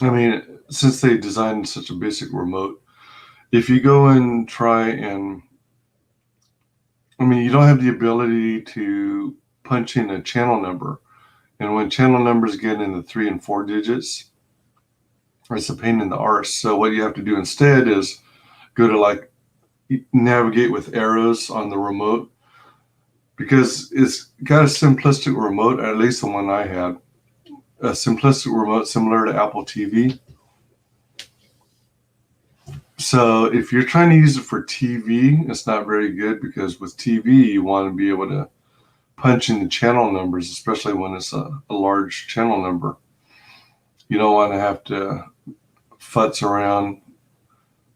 I mean, since they designed such a basic remote, if you go and try and, I mean, you don't have the ability to punch in a channel number. And when channel numbers get into 3 and 4 digits, it's a pain in the arse. So what you have to do instead is go to like navigate with arrows on the remote, because it's got a simplistic remote, at least the one I had, a simplistic remote similar to Apple TV. So if you're trying to use it for TV, it's not very good, because with TV, you want to be able to punch in the channel numbers, especially when it's a large channel number. You don't want to have to futz around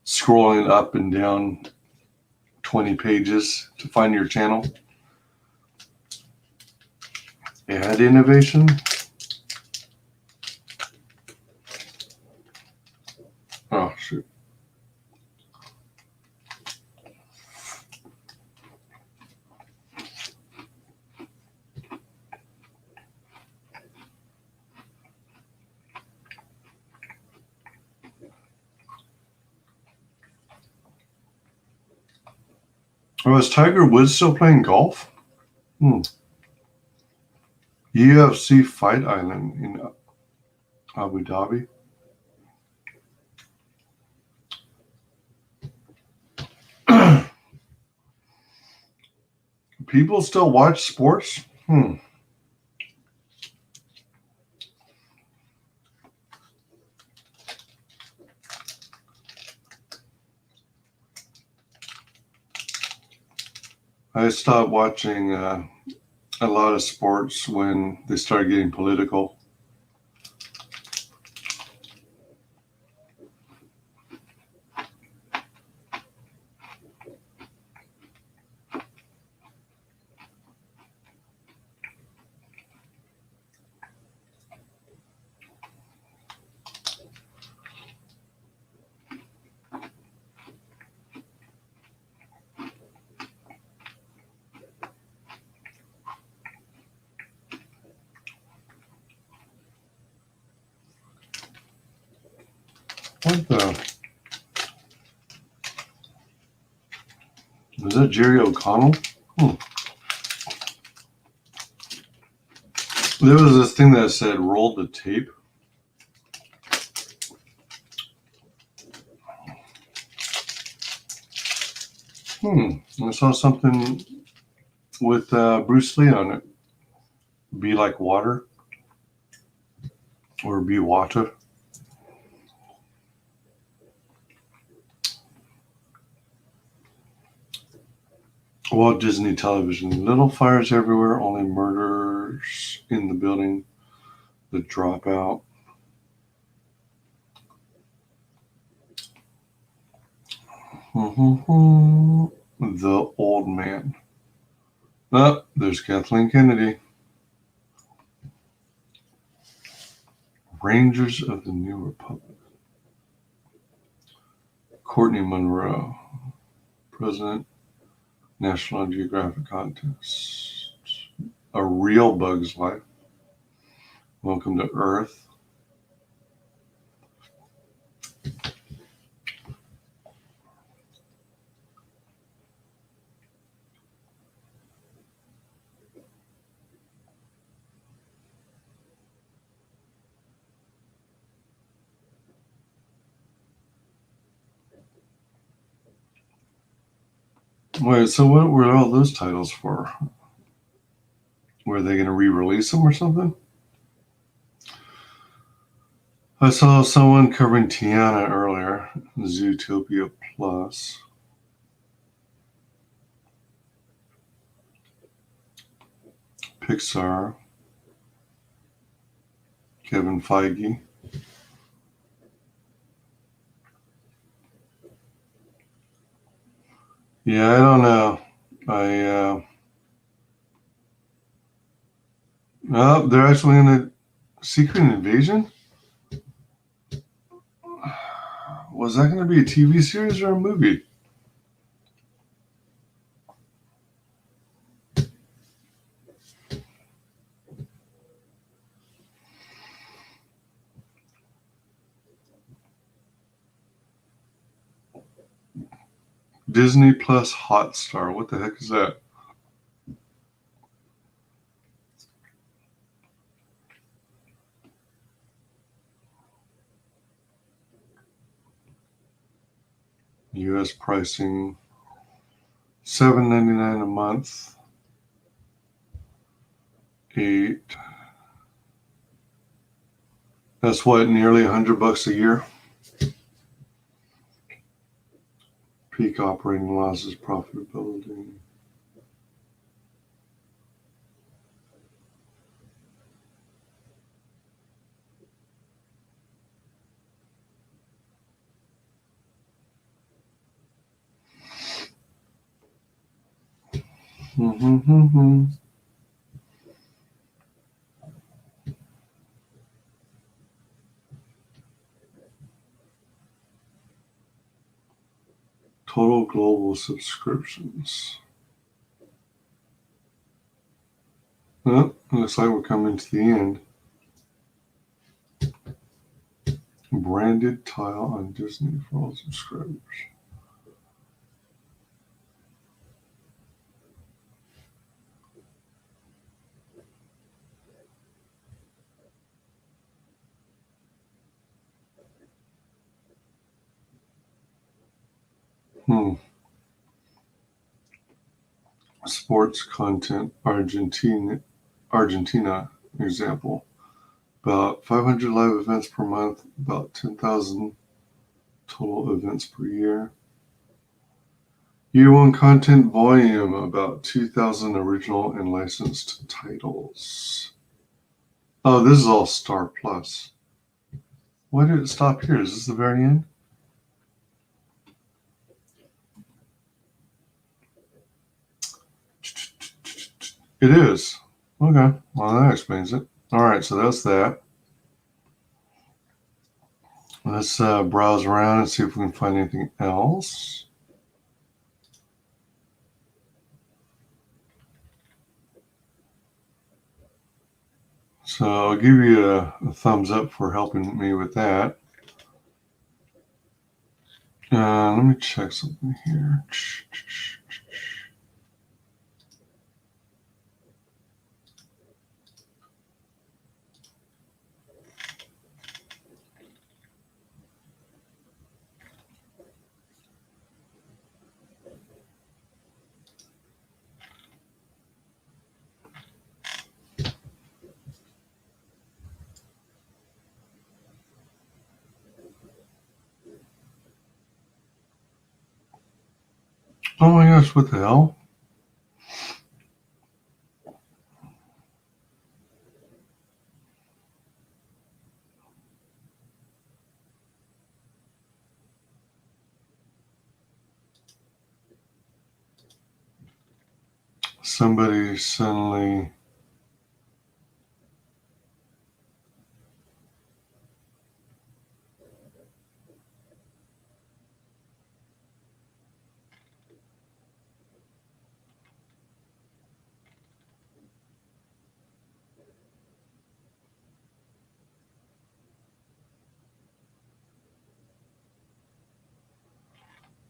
scrolling up and down 20 pages to find your channel. Ad innovation. Oh, shoot. Oh, is Tiger Woods still playing golf? UFC Fight Island in Abu Dhabi. People still watch sports? I stopped watching a lot of sports when they started getting political. What the? Was that Jerry O'Connell? There was this thing that said roll the tape. I saw something with Bruce Lee on it. Be like water. Or be water. Walt Disney Television. Little fires everywhere, only murders in the building. The Dropout. The Old Man. Oh, there's Kathleen Kennedy. Rangers of the New Republic. Courtney Monroe. President. National Geographic Contest. A Real Bug's Life. Welcome to Earth. Wait, so what were all those titles for? Were they going to re-release them or something? I saw someone covering Tiana earlier. Zootopia Plus. Pixar. Kevin Feige. Yeah, I don't know. Oh, they're actually in a Secret Invasion? Was that going to be a TV series or a movie? Disney Plus Hotstar. What the heck is that? U.S. pricing $7.99 a month. 8. That's what, nearly $100 a year. Peak operating losses, profitability. Total global subscriptions. Well, looks like we're coming to the end. Branded tile on Disney for all subscribers. Sports content, Argentina example. About 500 live events per month, about 10,000 total events per year. Year one content volume, about 2,000 original and licensed titles. Oh, this is all Star Plus. Why did it stop here? Is this the very end? It is. Okay. Well, that explains it. All right, so that's that. Let's browse around and see if we can find anything else. So I'll give you a thumbs up for helping me with that. Let me check something here. Oh my gosh, what the hell? Somebody suddenly...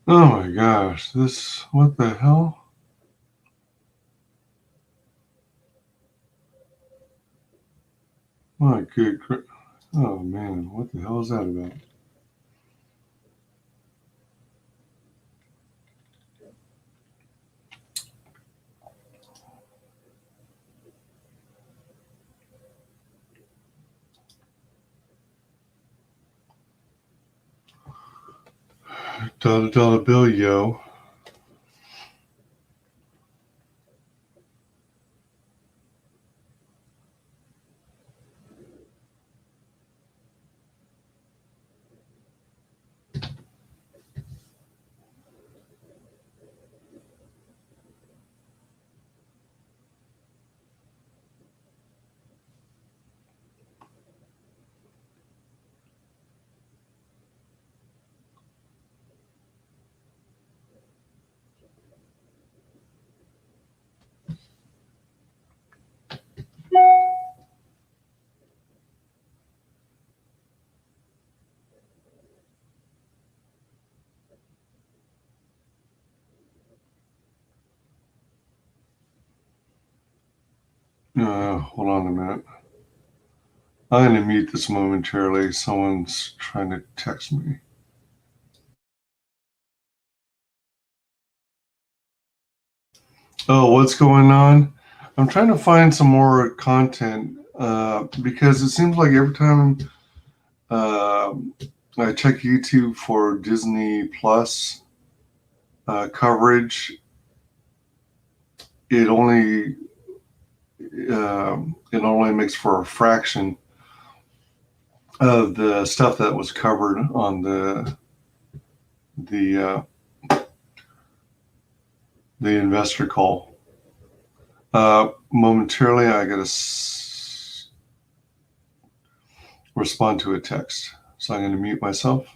Oh my gosh, this, what the hell? My good, oh man, what the hell is that about? $1 bill, yo. Hold on a minute. I'm going to mute this momentarily. Someone's trying to text me. Oh, what's going on? I'm trying to find some more content because it seems like every time I check YouTube for Disney Plus coverage, it only makes for a fraction of the stuff that was covered on the investor call. Momentarily, I got to respond to a text, so I'm going to mute myself.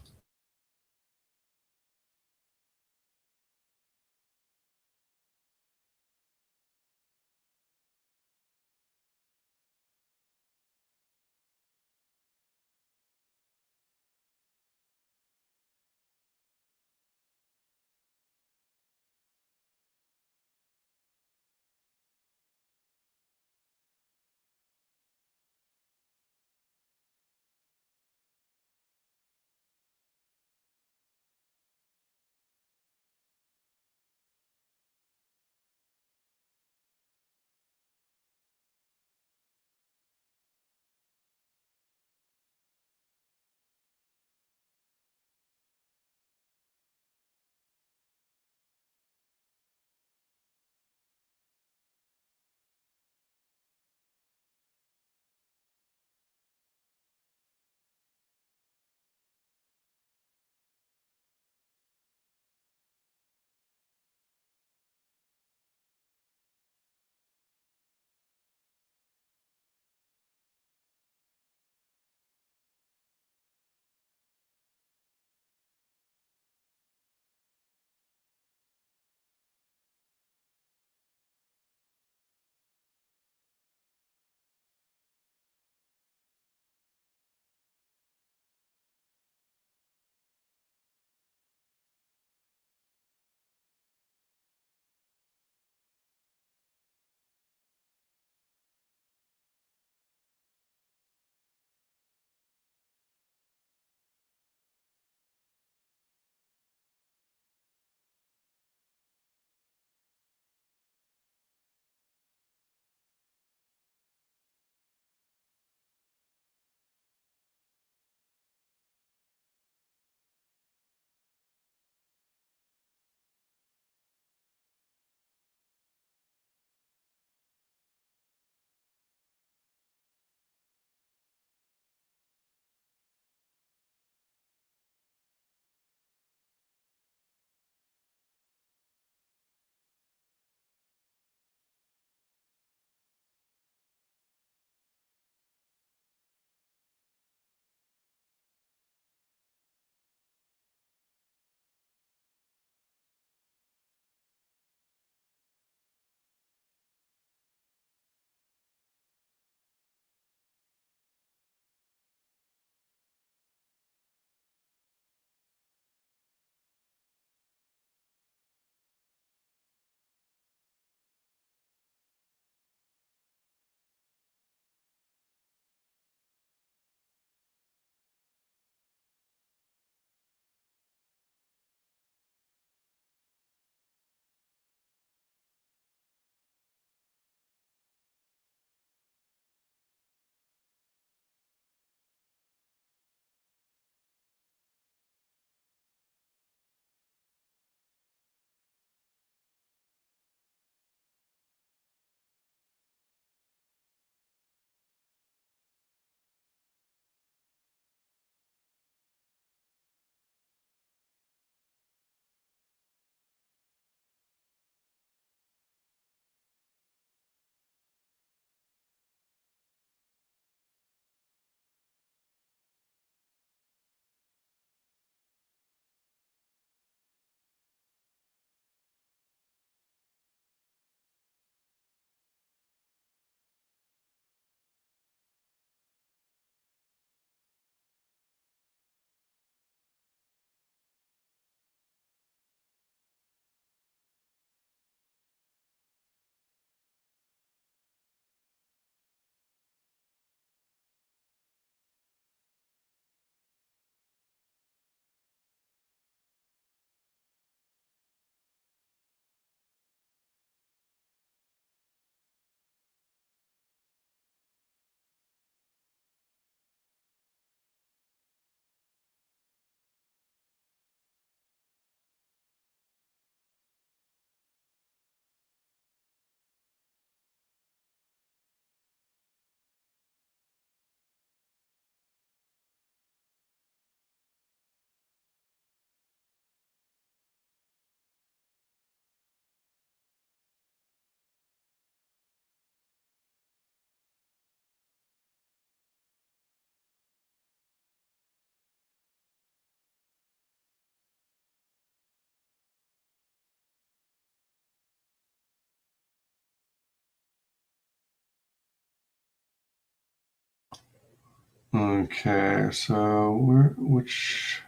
Okay, so which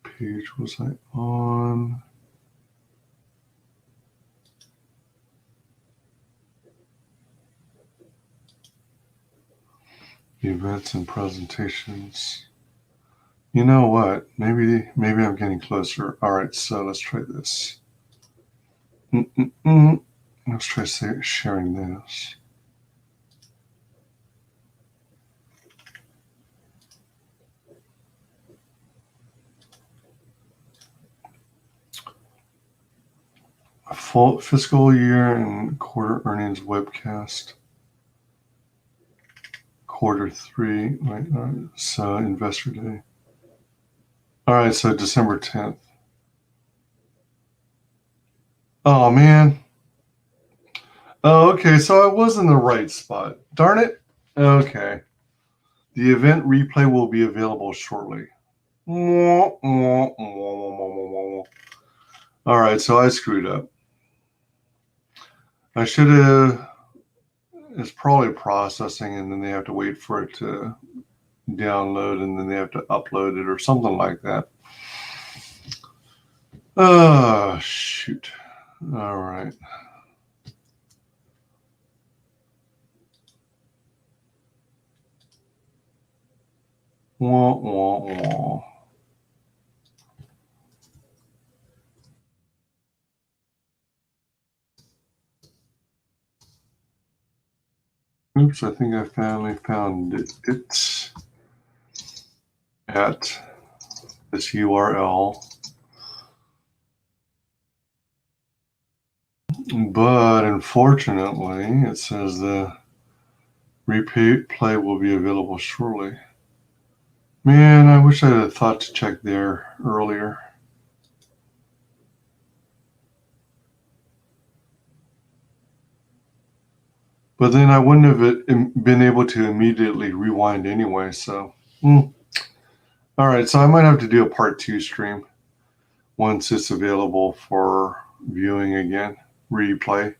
page was I on? Events and presentations. You know what? Maybe I'm getting closer. All right, so let's try this. Let's try sharing this. A full fiscal year and quarter earnings webcast. Quarter 3, right? So Investor Day. All right, so December 10th. Oh, man. Oh, okay, so I was in the right spot. Darn it. Okay. The event replay will be available shortly. All right, so I screwed up. I should have... It's probably processing, and then they have to wait for it to download, and then they have to upload it or something like that. Oh, shoot. All right. Wah, wah, wah. Oops, I think I finally found it at this URL. But unfortunately, it says the replay will be available shortly. Man, I wish I had thought to check there earlier. But then I wouldn't have been able to immediately rewind anyway, so. All right, so I might have to do a part 2 stream once it's available for viewing again, replay.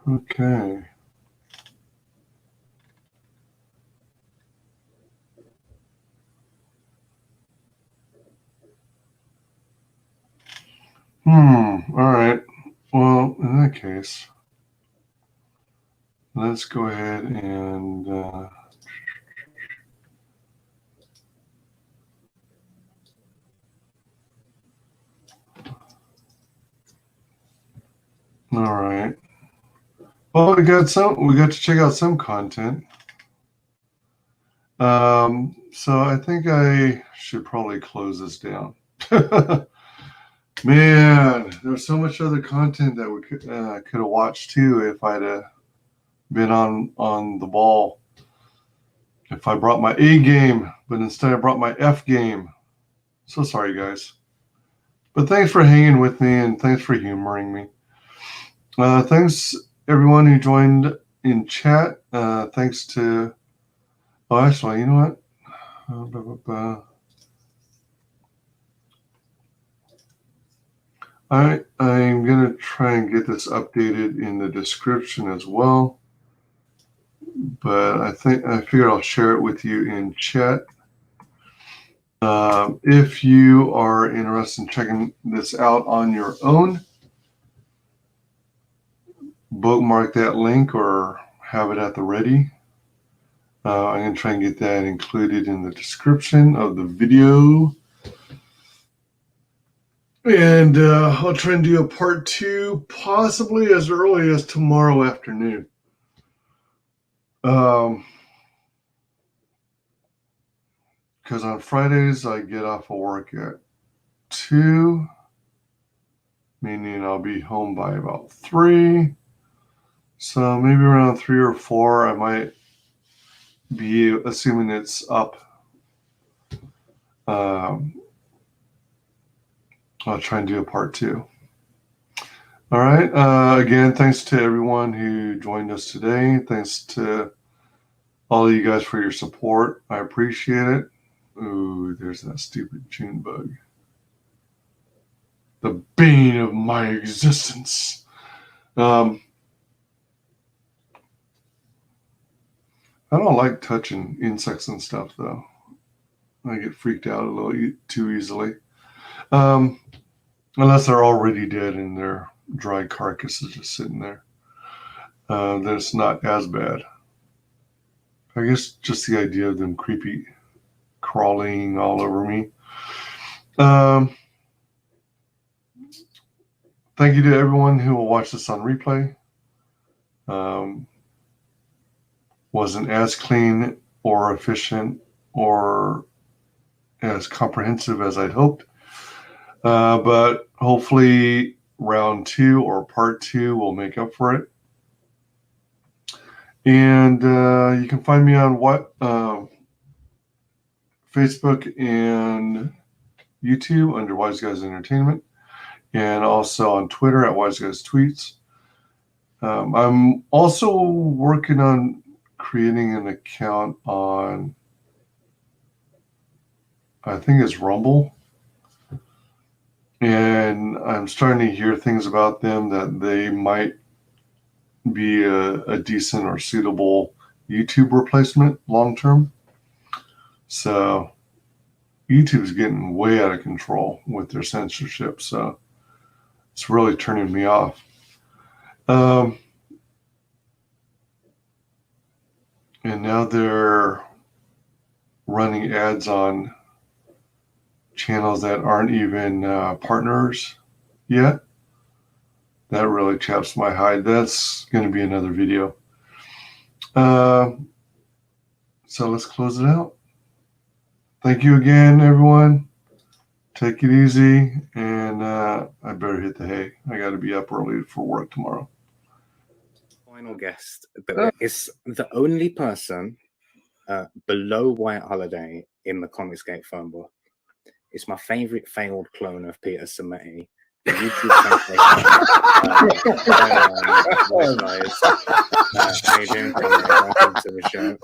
Okay. All right. Well, in that case, let's go ahead and all right. Well, we got to check out some content. So I think I should probably close this down. Man, there's so much other content that we could have watched too if I'd been on the ball. If I brought my A game, but instead I brought my F game. So sorry, guys. But thanks for hanging with me, and thanks for humoring me. Thanks everyone who joined in chat. Thanks to... Oh, actually, you know what? I'm going to try and get this updated in the description as well. But I figured I'll share it with you in chat. If you are interested in checking this out on your own, bookmark that link or have it at the ready. I'm going to try and get that included in the description of the video. And I'll try and do a part 2 possibly as early as tomorrow afternoon. Because on Fridays I get off of work at 2, meaning I'll be home by about 3. So maybe around 3 or 4, I might be assuming it's up. I'll try and do a part 2. All right. Again, thanks to everyone who joined us today. Thanks to all of you guys for your support. I appreciate it. Ooh, there's that stupid June bug. The bane of my existence. I don't like touching insects and stuff, though. I get freaked out a little too easily. Unless they're already dead and their dry carcass is just sitting there. Then it's not as bad. I guess just the idea of them creepy crawling all over me. Thank you to everyone who will watch this on replay. Wasn't as clean or efficient or as comprehensive as I'd hoped. But hopefully round 2 or part 2 will make up for it. And you can find me on Facebook and YouTube under WyzGyz Entertainment, and also on Twitter at WyzGyz Tweets. I'm also working on creating an account on, I think it's Rumble. And I'm starting to hear things about them that they might be a decent or suitable YouTube replacement long term. So YouTube is getting way out of control with their censorship. So it's really turning me off. And now they're running ads on channels that aren't even partners yet. That really chaps my hide. That's going to be another video. So let's close it out. Thank you again, everyone. Take it easy, and I better hit the hay. I got to be up early for work tomorrow. Final guest that is the only person below White Holiday in the ComicsGate phone book. It's my favorite failed clone of Peter Sammetti. The YouTube translation. How you doing, Conrad? Welcome to the show.